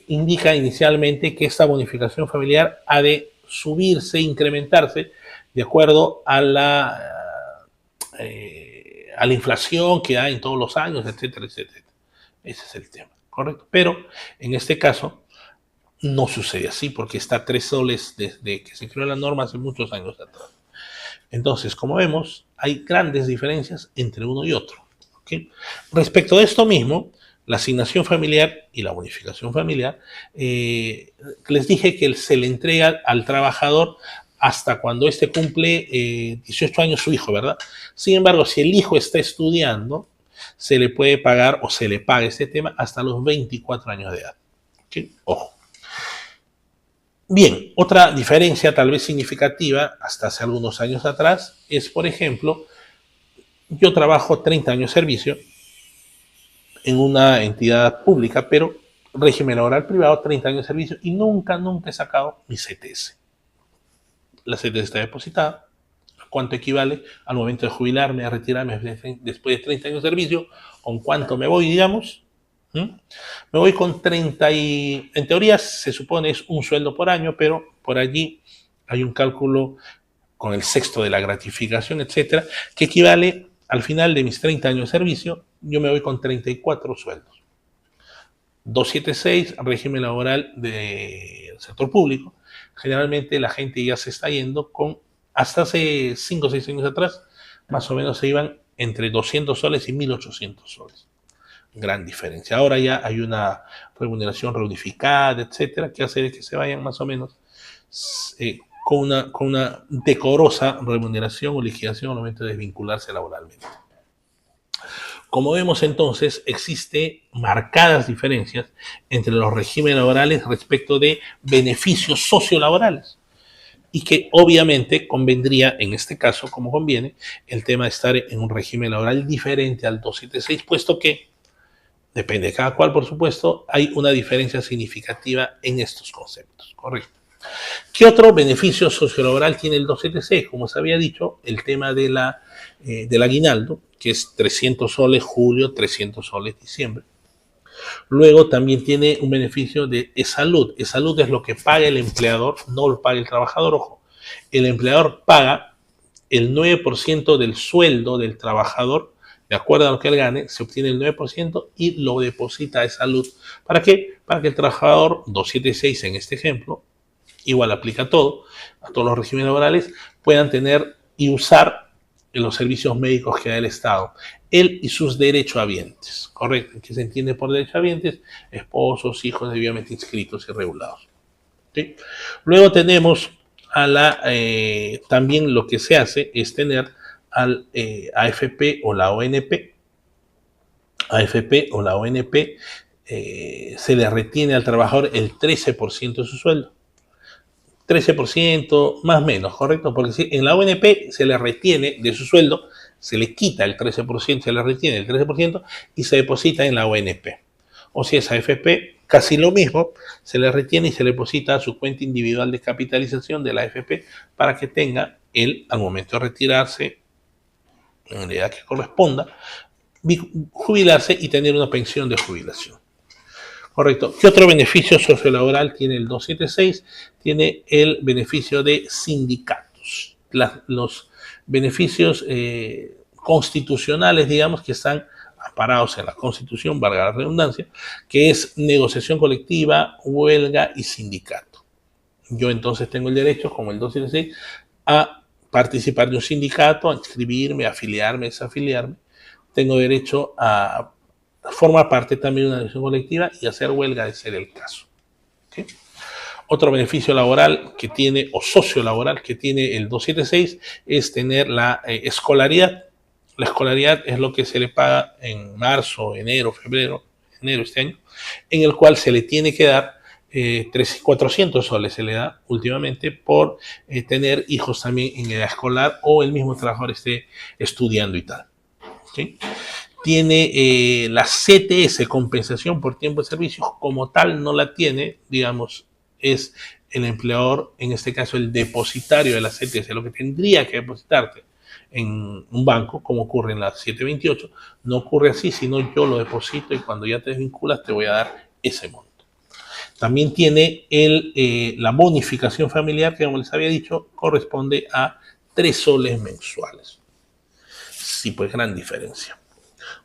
indica inicialmente que esta bonificación familiar ha de subirse, incrementarse, de acuerdo a la inflación que hay en todos los años, etcétera, etcétera. Ese es el tema, ¿correcto? Pero en este caso no sucede así porque está a 3 soles desde que se creó la norma hace muchos años atrás. Entonces, como vemos, hay grandes diferencias entre uno y otro. ¿Okay? Respecto a esto mismo, la asignación familiar y la bonificación familiar, les dije que se le entrega al trabajador hasta cuando éste cumple 18 años su hijo, ¿verdad? Sin embargo, si el hijo está estudiando, se le puede pagar o se le paga este tema hasta los 24 años de edad. ¿Okay? Ojo. Bien, otra diferencia tal vez significativa hasta hace algunos años atrás es, por ejemplo, yo trabajo 30 años de servicio en una entidad pública, pero régimen laboral privado, 30 años de servicio, y nunca he sacado mi CTS. La CTS está depositada. ¿Cuánto equivale al momento de jubilarme, a retirarme después de 30 años de servicio? ¿Con cuánto me voy, digamos? Me voy con 30 y... En teoría se supone es un sueldo por año, pero por allí hay un cálculo con el sexto de la gratificación, etcétera, que equivale al final de mis 30 años de servicio, yo me voy con 34 sueldos. 276, régimen laboral del sector público. Generalmente la gente ya se está yendo con, hasta hace 5 o 6 años atrás, más o menos se iban entre 200 soles y 1800 soles. Gran diferencia. Ahora ya hay una remuneración reunificada, etcétera, que hace que se vayan más o menos con una decorosa remuneración o liquidación al momento de desvincularse laboralmente. Como vemos entonces, existen marcadas diferencias entre los regímenes laborales respecto de beneficios sociolaborales y que obviamente convendría, en este caso, como conviene, el tema de estar en un régimen laboral diferente al 276, puesto que, depende de cada cual, por supuesto, hay una diferencia significativa en estos conceptos, ¿correcto? ¿Qué otro beneficio sociolaboral tiene el 276? Como se había dicho, el tema del aguinaldo, que es 300 soles julio, 300 soles diciembre. Luego también tiene un beneficio de e-salud. E-salud es lo que paga el empleador, no lo paga el trabajador, ojo. El empleador paga el 9% del sueldo del trabajador, de acuerdo a lo que él gane, se obtiene el 9% y lo deposita a e-salud. ¿Para qué? Para que el trabajador, 276 en este ejemplo, igual aplica a todo, a todos los regímenes laborales, puedan tener y usar los servicios médicos que da el Estado, él y sus derechohabientes, ¿correcto? ¿Qué se entiende por derechohabientes? Esposos, hijos debidamente inscritos y regulados. ¿Sí? Luego tenemos también lo que se hace es tener al AFP o la ONP. AFP o la ONP se le retiene al trabajador el 13% de su sueldo. 13%, más o menos, ¿correcto? Porque si en la ONP se le retiene de su sueldo, se le quita el 13%, se le retiene el 13% y se deposita en la ONP. O si es AFP, casi lo mismo, se le retiene y se le deposita a su cuenta individual de capitalización de la AFP para que tenga él, al momento de retirarse, en la edad que corresponda, jubilarse y tener una pensión de jubilación. Correcto. ¿Qué otro beneficio sociolaboral tiene el 276? Tiene el beneficio de sindicatos. Los beneficios constitucionales, digamos, que están amparados en la Constitución, valga la redundancia, que es negociación colectiva, huelga y sindicato. Yo entonces tengo el derecho, como el 276, a participar de un sindicato, a inscribirme, a afiliarme, a desafiliarme. Tengo derecho a formar parte también de una negociación colectiva y hacer huelga de ser el caso. ¿Okay? Otro beneficio laboral que tiene, o sociolaboral que tiene el 276, es tener la escolaridad. La escolaridad es lo que se le paga en marzo, enero, febrero, enero este año, en el cual se le tiene que dar 400 soles se le da últimamente por tener hijos también en edad escolar o el mismo trabajador esté estudiando y tal. ¿Sí? Tiene la CTS, compensación por tiempo de servicio, como tal no la tiene, digamos, es el empleador, en este caso el depositario de la CTS, lo que tendría que depositarte en un banco, como ocurre en la 728, no ocurre así, sino yo lo deposito y cuando ya te desvinculas te voy a dar ese monto. También tiene la bonificación familiar, que como les había dicho, corresponde a 3 soles mensuales. Sí, pues gran diferencia.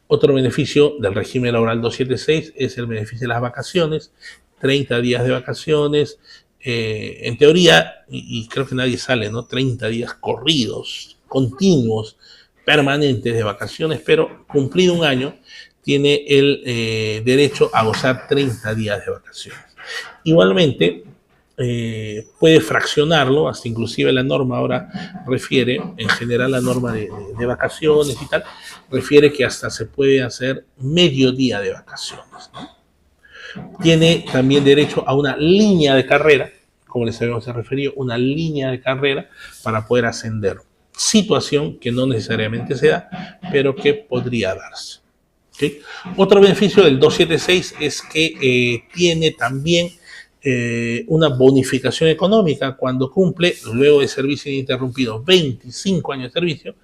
Otro beneficio del régimen laboral 276 es el beneficio de las vacaciones, 30 días de vacaciones, en teoría, y creo que nadie sale, ¿no? 30 días corridos, continuos, permanentes de vacaciones, pero cumplido un año, tiene el derecho a gozar 30 días de vacaciones. Igualmente, puede fraccionarlo, hasta inclusive la norma ahora refiere, en general la norma de vacaciones y tal, refiere que hasta se puede hacer medio día de vacaciones, ¿no? Tiene también derecho a una línea de carrera, como les habíamos referido, una línea de carrera para poder ascender. Situación que no necesariamente se da, pero que podría darse. ¿Okay? Otro beneficio del 276 es que tiene también una bonificación económica cuando cumple, luego de servicio ininterrumpido, 25 años de servicio,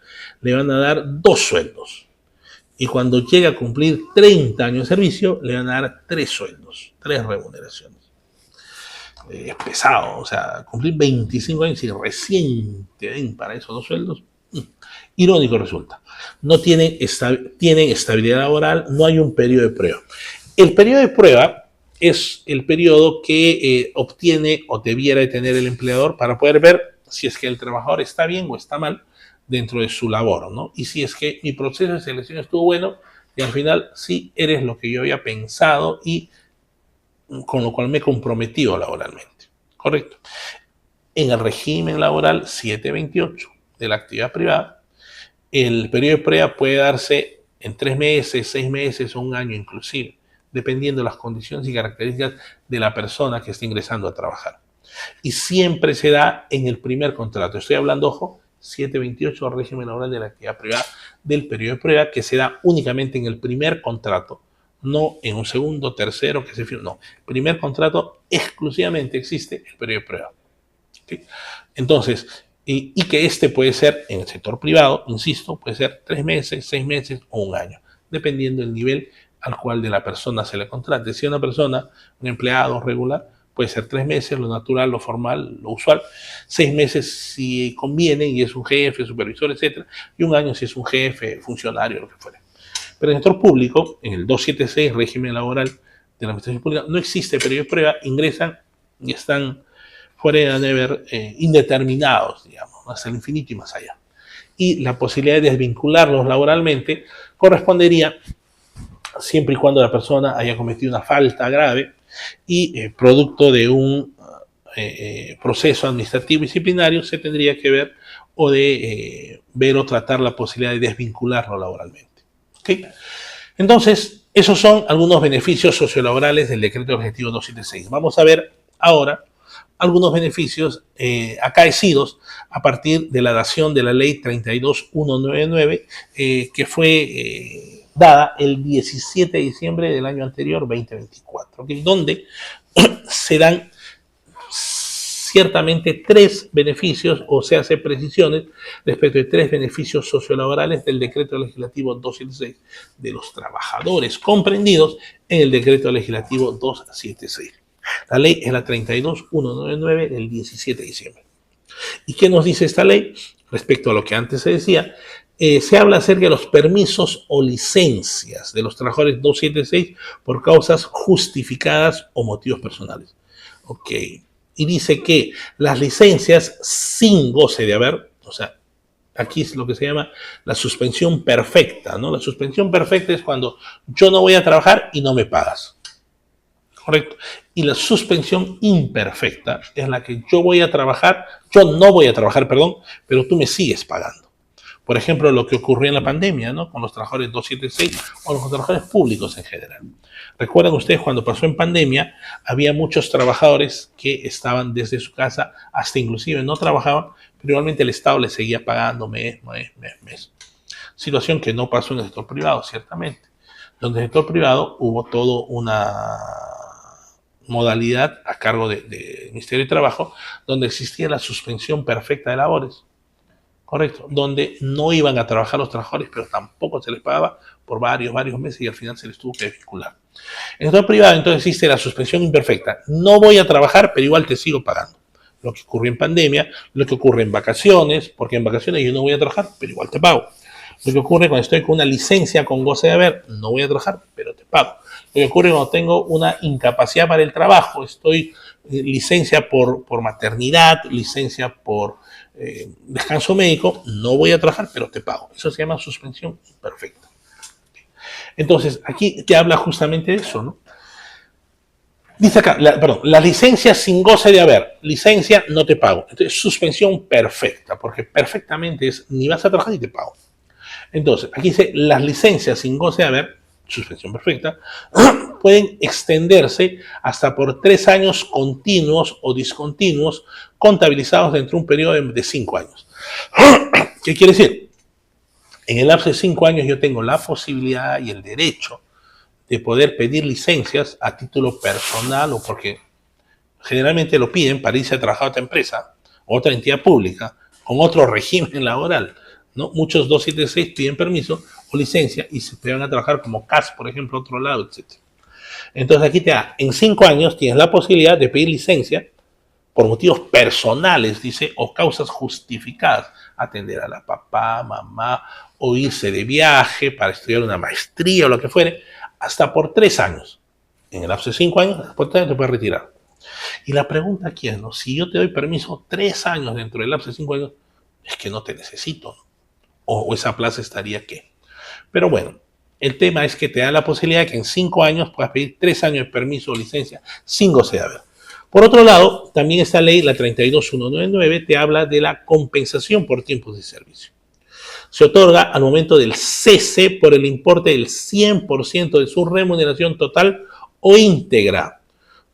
le van a dar 2 sueldos. Y cuando llega a cumplir 30 años de servicio, le van a dar 3 sueldos, 3 remuneraciones. Es pesado, o sea, cumplir 25 años y recién te den para esos 2 sueldos, irónico resulta. No tienen estabilidad laboral, no hay un periodo de prueba. El periodo de prueba es el periodo que obtiene o debiera de tener el empleador para poder ver si es que el trabajador está bien o está mal dentro de su labor, ¿no? Y si es que mi proceso de selección estuvo bueno y al final sí eres lo que yo había pensado y con lo cual me he comprometido laboralmente. Correcto. En el régimen laboral 728 de la actividad privada, el periodo de prueba puede darse en 3 meses, 6 meses o un año inclusive, dependiendo de las condiciones y características de la persona que está ingresando a trabajar. Y siempre se da en el primer contrato. Estoy hablando, ojo, 728 del régimen laboral de la actividad privada, del periodo de prueba, que se da únicamente en el primer contrato, no en un segundo, tercero que se firma. No, primer contrato exclusivamente existe el periodo de prueba. ¿Okay? Entonces, y que este puede ser en el sector privado, insisto, puede ser 3 meses, 6 meses o un año, dependiendo del nivel al cual de la persona se le contrate. Si una persona, un empleado regular, puede ser 3 meses, lo natural, lo formal, lo usual, 6 meses si conviene y es un jefe, supervisor, etc. Y un año si es un jefe, funcionario, lo que fuera. Pero en el sector público, en el 276, régimen laboral de la administración pública, no existe periodo de prueba, ingresan y están forever indeterminados, digamos, hasta el infinito y más allá. Y la posibilidad de desvincularlos laboralmente correspondería siempre y cuando la persona haya cometido una falta grave y producto de un proceso administrativo disciplinario se tendría que ver o de ver o tratar la posibilidad de desvincularlo laboralmente. ¿Okay? Entonces, esos son algunos beneficios sociolaborales del decreto legislativo 276. Vamos a ver ahora algunos beneficios acaecidos a partir de la dación de la ley 32199 que fue dada el 17 de diciembre del año anterior, 2024, ¿okay? Donde se dan ciertamente 3 beneficios o se hace precisiones respecto de 3 beneficios sociolaborales del decreto legislativo 276 de los trabajadores comprendidos en el decreto legislativo 276. La ley es la 32199 del 17 de diciembre. ¿Y qué nos dice esta ley? Respecto a lo que antes se decía, se habla acerca de los permisos o licencias de los trabajadores 276 por causas justificadas o motivos personales. Ok. Y dice que las licencias sin goce de haber, o sea, aquí es lo que se llama la suspensión perfecta, ¿no? La suspensión perfecta es cuando yo no voy a trabajar y no me pagas. Correcto. Y la suspensión imperfecta es la que yo no voy a trabajar, perdón, pero tú me sigues pagando. Por ejemplo, lo que ocurrió en la pandemia, ¿no? Con los trabajadores 276 o los trabajadores públicos en general. Recuerdan ustedes cuando pasó en pandemia, había muchos trabajadores que estaban desde su casa, hasta inclusive no trabajaban, pero igualmente el Estado les seguía pagando mes. Situación que no pasó en el sector privado, ciertamente. Donde en el sector privado hubo toda una modalidad a cargo del Ministerio de Trabajo, donde existía la suspensión perfecta de labores. Correcto, donde no iban a trabajar los trabajadores, pero tampoco se les pagaba por varios meses y al final se les tuvo que desvincular. En el sector privado entonces existe la suspensión imperfecta. No voy a trabajar, pero igual te sigo pagando. Lo que ocurre en pandemia, lo que ocurre en vacaciones, porque en vacaciones yo no voy a trabajar, pero igual te pago. Lo que ocurre cuando estoy con una licencia con goce de haber, no voy a trabajar, pero te pago. Lo que ocurre cuando tengo una incapacidad para el trabajo, estoy licencia por maternidad, licencia por descanso médico, no voy a trabajar, pero te pago. Eso se llama suspensión imperfecta. Entonces, aquí te habla justamente de eso, ¿no? Dice acá, la licencia sin goce de haber, licencia no te pago. Entonces, suspensión perfecta, porque perfectamente es ni vas a trabajar ni te pago. Entonces, aquí dice, las licencias sin goce de haber, suspensión perfecta, pueden extenderse hasta por 3 años continuos o discontinuos, contabilizados dentro de un periodo de 5 años. ¿Qué quiere decir? En el lapso de 5 años yo tengo la posibilidad y el derecho de poder pedir licencias a título personal o porque generalmente lo piden para irse a trabajar a otra empresa, otra entidad pública, con otro régimen laboral, ¿no? Muchos 276 piden permiso o licencia y se te van a trabajar como CAS, por ejemplo, a otro lado, etc. Entonces aquí te da, en 5 años tienes la posibilidad de pedir licencia por motivos personales, dice, o causas justificadas, atender a la papá, mamá, o irse de viaje para estudiar una maestría o lo que fuere, hasta por 3 años. En el lapso de 5 años, por 3 años te puedes retirar. Y la pregunta aquí es, ¿no? Si yo te doy permiso 3 años dentro del lapso de 5 años, es que no te necesito, ¿no? O esa plaza estaría ¿qué? Pero bueno, el tema es que te da la posibilidad de que en 5 años puedas pedir 3 años de permiso o licencia sin goce de haber. Por otro lado, también esta ley, la 32199, te habla de la compensación por tiempos de servicio. Se otorga al momento del cese por el importe del 100% de su remuneración total o íntegra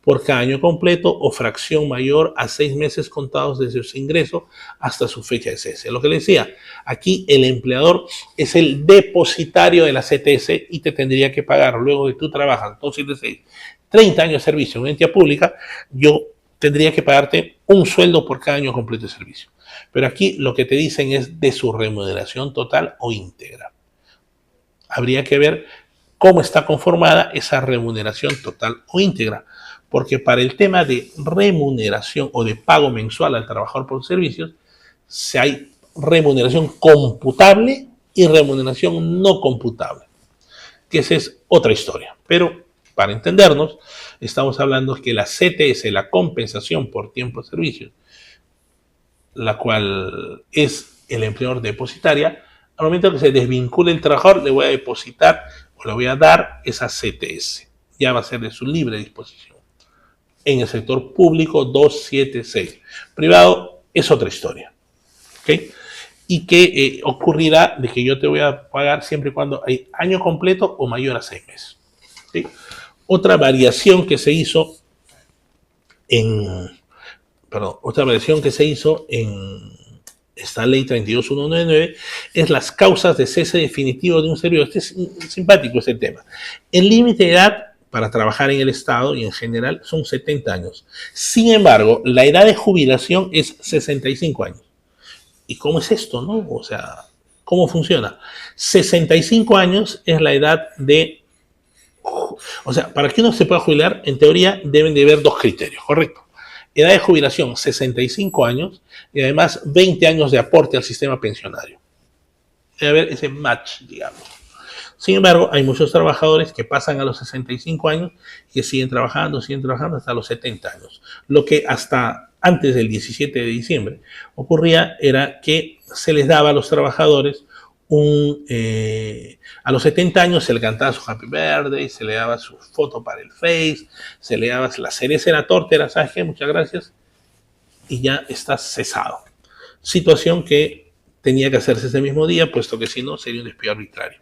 por cada año completo o fracción mayor a 6 meses contados desde su ingreso hasta su fecha de cese. Lo que le decía, aquí el empleador es el depositario de la CTS y te tendría que pagar luego de tu trabajas 276, 30 años de servicio en una entidad pública, yo tendría que pagarte un sueldo por cada año completo de servicio. Pero aquí lo que te dicen es de su remuneración total o íntegra. Habría que ver cómo está conformada esa remuneración total o íntegra, porque para el tema de remuneración o de pago mensual al trabajador por servicios, si hay remuneración computable y remuneración no computable, que esa es otra historia. Pero para entendernos, estamos hablando que la CTS, la compensación por tiempo de servicios, la cual es el empleador depositaria, al momento que se desvincule el trabajador, le voy a depositar o le voy a dar esa CTS. Ya va a ser de su libre disposición. En el sector público, 276. Privado es otra historia. ¿Okay? Y que ocurrirá de que yo te voy a pagar siempre y cuando hay año completo o mayor a 6 meses. ¿Sí? Otra variación que se hizo en esta ley 32199 es las causas de cese definitivo de un servidor. Este es simpático ese tema. El límite de edad para trabajar en el Estado y en general son 70 años. Sin embargo, la edad de jubilación es 65 años. ¿Y cómo es esto, no? O sea, ¿cómo funciona? 65 años es la edad de... O sea, para que uno se pueda jubilar, en teoría deben de haber 2 criterios, ¿correcto? Edad de jubilación, 65 años, y además 20 años de aporte al sistema pensionario. Debe haber ese match, digamos. Sin embargo, hay muchos trabajadores que pasan a los 65 años y que siguen trabajando hasta los 70 años. Lo que hasta antes del 17 de diciembre ocurría era que se les daba a los trabajadores a los 70 años se le cantaba su Happy Birthday, se le daba su foto para el Face, se le daba la cereza en la torta, era, ¿sabes qué? Muchas gracias, y ya está cesado. Situación que tenía que hacerse ese mismo día, puesto que si no sería un despido arbitrario.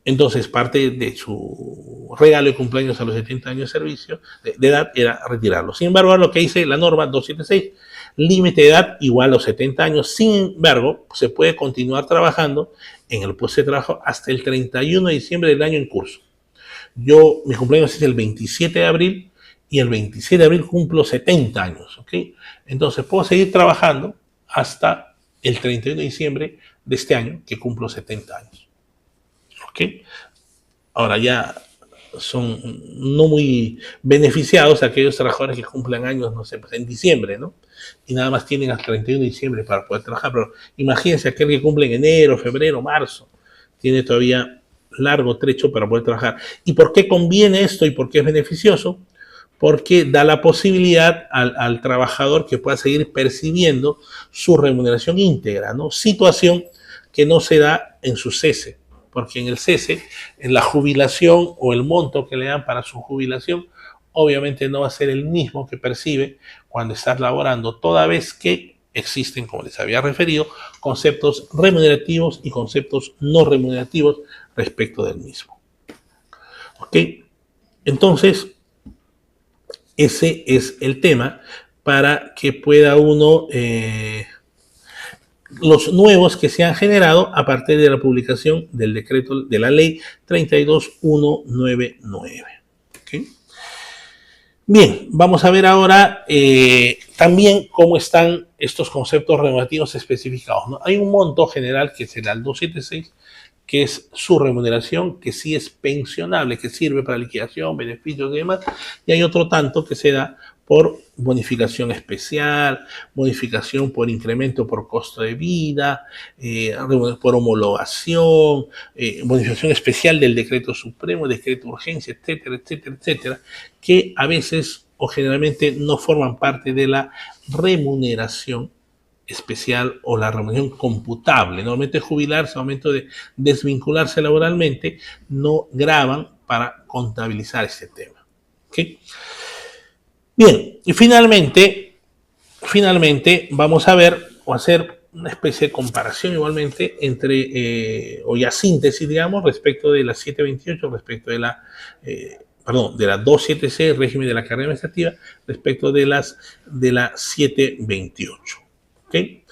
Entonces, parte de su regalo de cumpleaños a los 70 años de servicio, de edad, era retirarlo. Sin embargo, lo que dice la norma 276, límite de edad igual a los 70 años. Sin embargo, se puede continuar trabajando en el puesto de trabajo hasta el 31 de diciembre del año en curso. Mi cumpleaños es el 27 de abril y el 27 de abril cumplo 70 años, ¿ok? Entonces, puedo seguir trabajando hasta el 31 de diciembre de este año, que cumplo 70 años. ¿Okay? Ahora ya son no muy beneficiados aquellos trabajadores que cumplan años, no sé, pues en diciembre, ¿no? Y nada más tienen hasta el 31 de diciembre para poder trabajar. Pero imagínense aquel que cumple en enero, febrero, marzo. Tiene todavía largo trecho para poder trabajar. ¿Y por qué conviene esto y por qué es beneficioso? Porque da la posibilidad al trabajador que pueda seguir percibiendo su remuneración íntegra, ¿no? Situación que no se da en su cese. Porque en el cese, en la jubilación o el monto que le dan para su jubilación, obviamente no va a ser el mismo que percibe cuando está laborando, toda vez que existen, como les había referido, conceptos remunerativos y conceptos no remunerativos respecto del mismo. ¿Ok? Entonces, ese es el tema para que pueda uno... los nuevos que se han generado a partir de la publicación del decreto de la ley 32199. ¿Okay? Bien, vamos a ver ahora también cómo están estos conceptos remunerativos especificados, ¿no? Hay un monto general que es el 276, que es su remuneración, que sí es pensionable, que sirve para liquidación, beneficios y demás, y hay otro tanto que se da por bonificación especial, bonificación por incremento por costo de vida, por homologación, bonificación especial del decreto supremo, decreto de urgencia, etcétera, etcétera, etcétera, que a veces o generalmente no forman parte de la remuneración especial o la remuneración computable. Normalmente jubilarse, al momento de desvincularse laboralmente, no graban para contabilizar este tema. ¿Okay? Bien, y finalmente vamos a ver o hacer una especie de comparación igualmente entre, o ya síntesis, digamos, respecto de la 728, respecto de la, de la 276, régimen de la carrera administrativa, respecto de la 728. ¿Okay?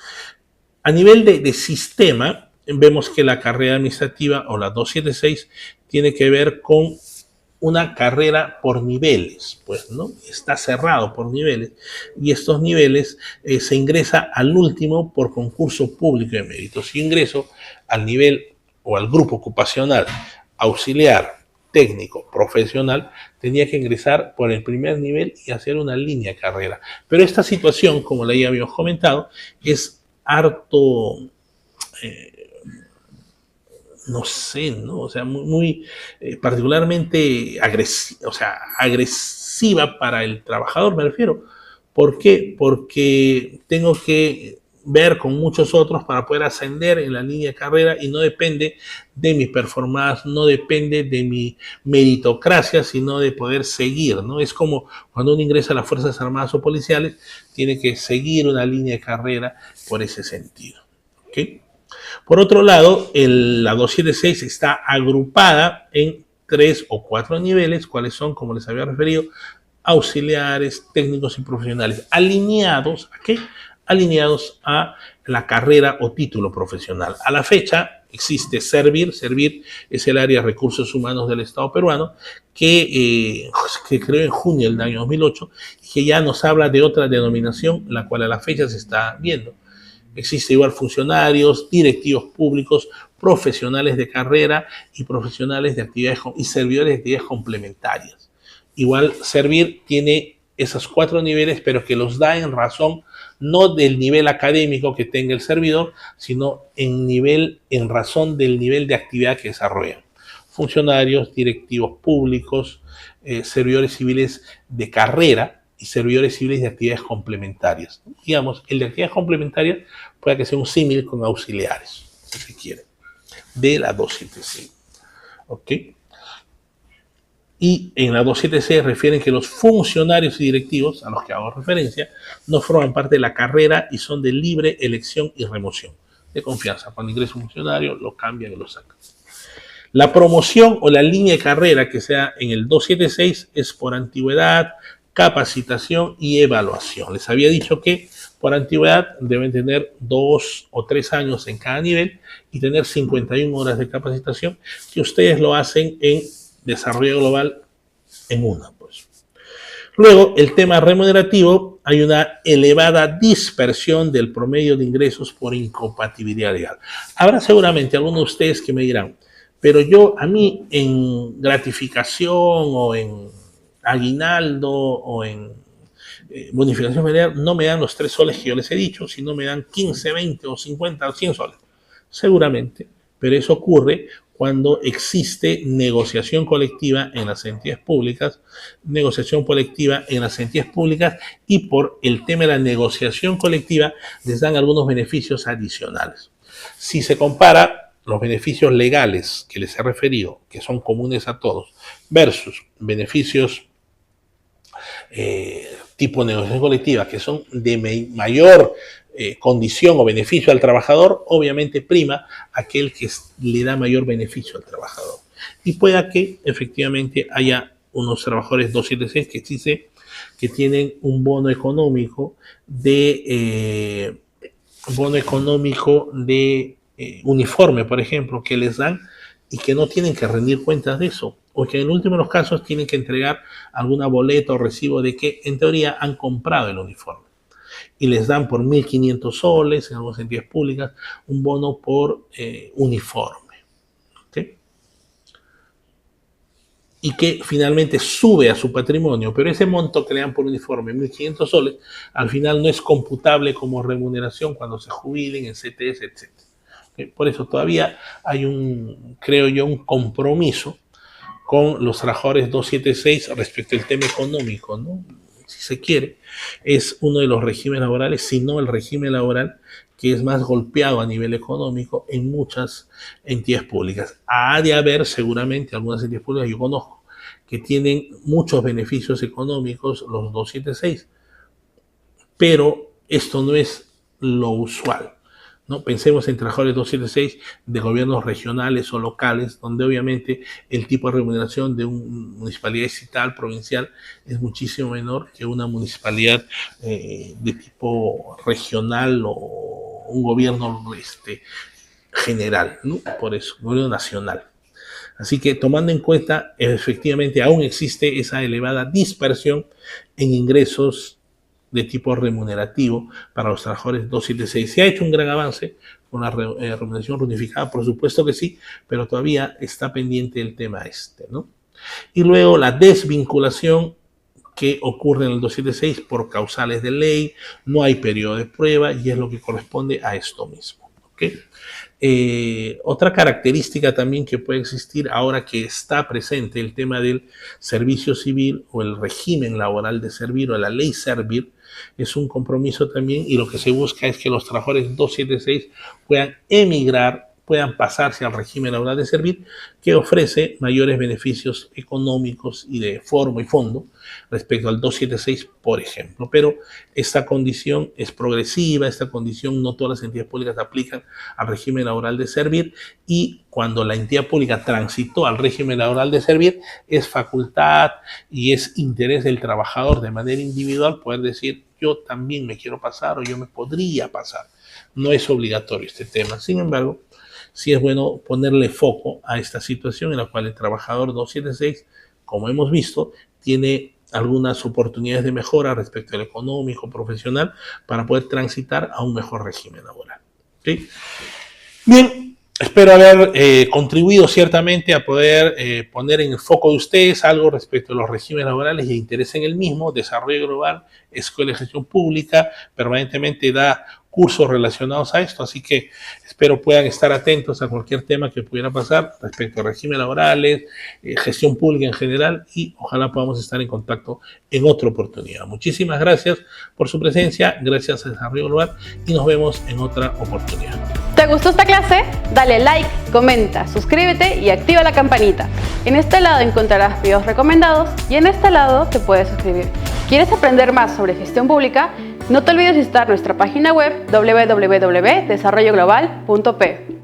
A nivel de sistema, vemos que la carrera administrativa o la 276 tiene que ver con una carrera por niveles, pues, ¿no? Está cerrado por niveles y estos niveles se ingresa al último por concurso público de mérito. Si ingreso al nivel o al grupo ocupacional auxiliar, técnico, profesional, tenía que ingresar por el primer nivel y hacer una línea de carrera. Pero esta situación, como ya habíamos comentado, es harto... no sé, ¿no? O sea, muy particularmente agresiva para el trabajador, me refiero. ¿Por qué? Porque tengo que ver con muchos otros para poder ascender en la línea de carrera y no depende de mi performance, no depende de mi meritocracia, sino de poder seguir, ¿no? Es como cuando uno ingresa a las Fuerzas Armadas o Policiales, tiene que seguir una línea de carrera por ese sentido, ¿ok? Por otro lado, la 276 está agrupada en 3 o 4 niveles, cuáles son, como les había referido, auxiliares, técnicos y profesionales, alineados ¿a qué? Alineados a la carrera o título profesional. A la fecha existe Servir es el área de recursos humanos del Estado peruano, que creó en junio del año 2008 y que ya nos habla de otra denominación, la cual a la fecha se está viendo. Existe igual funcionarios, directivos públicos, profesionales de carrera y profesionales de actividades y servidores de actividades complementarias. Igual Servir tiene esos 4 niveles, pero que los da en razón no del nivel académico que tenga el servidor, sino en razón del nivel de actividad que desarrollan. Funcionarios, directivos públicos, servidores civiles de carrera y servidores civiles de actividades complementarias. Digamos, el de actividades complementarias puede que sea un símil con auxiliares, si se quiere, de la 276. ¿Ok? Y en la 276 refieren que los funcionarios y directivos, a los que hago referencia, no forman parte de la carrera y son de libre elección y remoción. de confianza. Cuando ingresa un funcionario, lo cambian y lo sacan. La promoción o la línea de carrera que sea en el 276 es por antigüedad, capacitación y evaluación. Les había dicho que por antigüedad deben tener 2 o 3 años en cada nivel y tener 51 horas de capacitación, que ustedes lo hacen en desarrollo global en una, pues. Luego, el tema remunerativo, hay una elevada dispersión del promedio de ingresos por incompatibilidad legal. Habrá seguramente algunos de ustedes que me dirán, pero a mí en gratificación o en aguinaldo o en bonificación familiar no me dan los 3 soles que yo les he dicho, sino me dan 15, 20 o 50 o 100 soles. Seguramente, pero eso ocurre cuando existe negociación colectiva en las entidades públicas, y por el tema de la negociación colectiva les dan algunos beneficios adicionales. Si se compara los beneficios legales que les he referido, que son comunes a todos, versus beneficios tipo negociación colectiva, que son de mayor condición o beneficio al trabajador, obviamente prima aquel que le da mayor beneficio al trabajador. Y pueda que efectivamente haya unos trabajadores 276 que sí sé que tienen un bono económico de uniforme, por ejemplo, que les dan y que no tienen que rendir cuentas de eso, o que en el último de los casos tienen que entregar alguna boleta o recibo de que en teoría han comprado el uniforme. Y les dan por 1.500 soles en algunas entidades públicas un bono por uniforme. ¿Okay? Y que finalmente sube a su patrimonio, pero ese monto que le dan por uniforme, 1.500 soles, al final no es computable como remuneración cuando se jubilen en CTS, etc. ¿Okay? Por eso todavía hay creo yo, un compromiso con los trabajadores 276 respecto al tema económico, ¿no? Si se quiere, es uno de los regímenes laborales, si no el régimen laboral que es más golpeado a nivel económico en muchas entidades públicas. Ha de haber seguramente algunas entidades públicas, yo conozco, que tienen muchos beneficios económicos, los 276, pero esto no es lo usual, ¿no? Pensemos en trabajadores 276 de gobiernos regionales o locales, donde obviamente el tipo de remuneración de una municipalidad estatal, provincial, es muchísimo menor que una municipalidad de tipo regional o un gobierno general, ¿no? Por eso, gobierno nacional. Así que tomando en cuenta, efectivamente aún existe esa elevada dispersión en ingresos de tipo remunerativo para los trabajadores 276. Se ha hecho un gran avance con la remuneración unificada, por supuesto que sí, pero todavía está pendiente el tema ¿no? Y luego la desvinculación que ocurre en el 276 por causales de ley, no hay periodo de prueba y es lo que corresponde a esto mismo. ¿Okay? Otra característica también que puede existir ahora que está presente el tema del servicio civil o el régimen laboral de servir o la ley servir, es un compromiso también y lo que se busca es que los trabajadores 276 puedan emigrar, puedan pasarse al régimen laboral de servir, que ofrece mayores beneficios económicos y de forma y fondo respecto al 276, por ejemplo. Pero esta condición es progresiva, esta condición no todas las entidades públicas aplican al régimen laboral de servir y cuando la entidad pública transitó al régimen laboral de servir, es facultad y es interés del trabajador de manera individual poder decir yo también me quiero pasar o yo me podría pasar. No es obligatorio este tema. Sin embargo, sí es bueno ponerle foco a esta situación en la cual el trabajador 276, como hemos visto, tiene algunas oportunidades de mejora respecto al económico, profesional, para poder transitar a un mejor régimen laboral. ¿Sí? Bien, espero haber contribuido ciertamente a poder poner en el foco de ustedes algo respecto a los regímenes laborales y interés en el mismo. Desarrollo Global, Escuela de Gestión Pública, permanentemente da cursos relacionados a esto, así que espero puedan estar atentos a cualquier tema que pudiera pasar respecto a regímenes laborales, gestión pública en general y ojalá podamos estar en contacto en otra oportunidad. Muchísimas gracias por su presencia, gracias a Desarrollo Global y nos vemos en otra oportunidad. ¿Te gustó esta clase? Dale like, comenta, suscríbete y activa la campanita. En este lado encontrarás videos recomendados y en este lado te puedes suscribir. ¿Quieres aprender más sobre gestión pública? No te olvides visitar nuestra página web www.desarrolloglobal.p.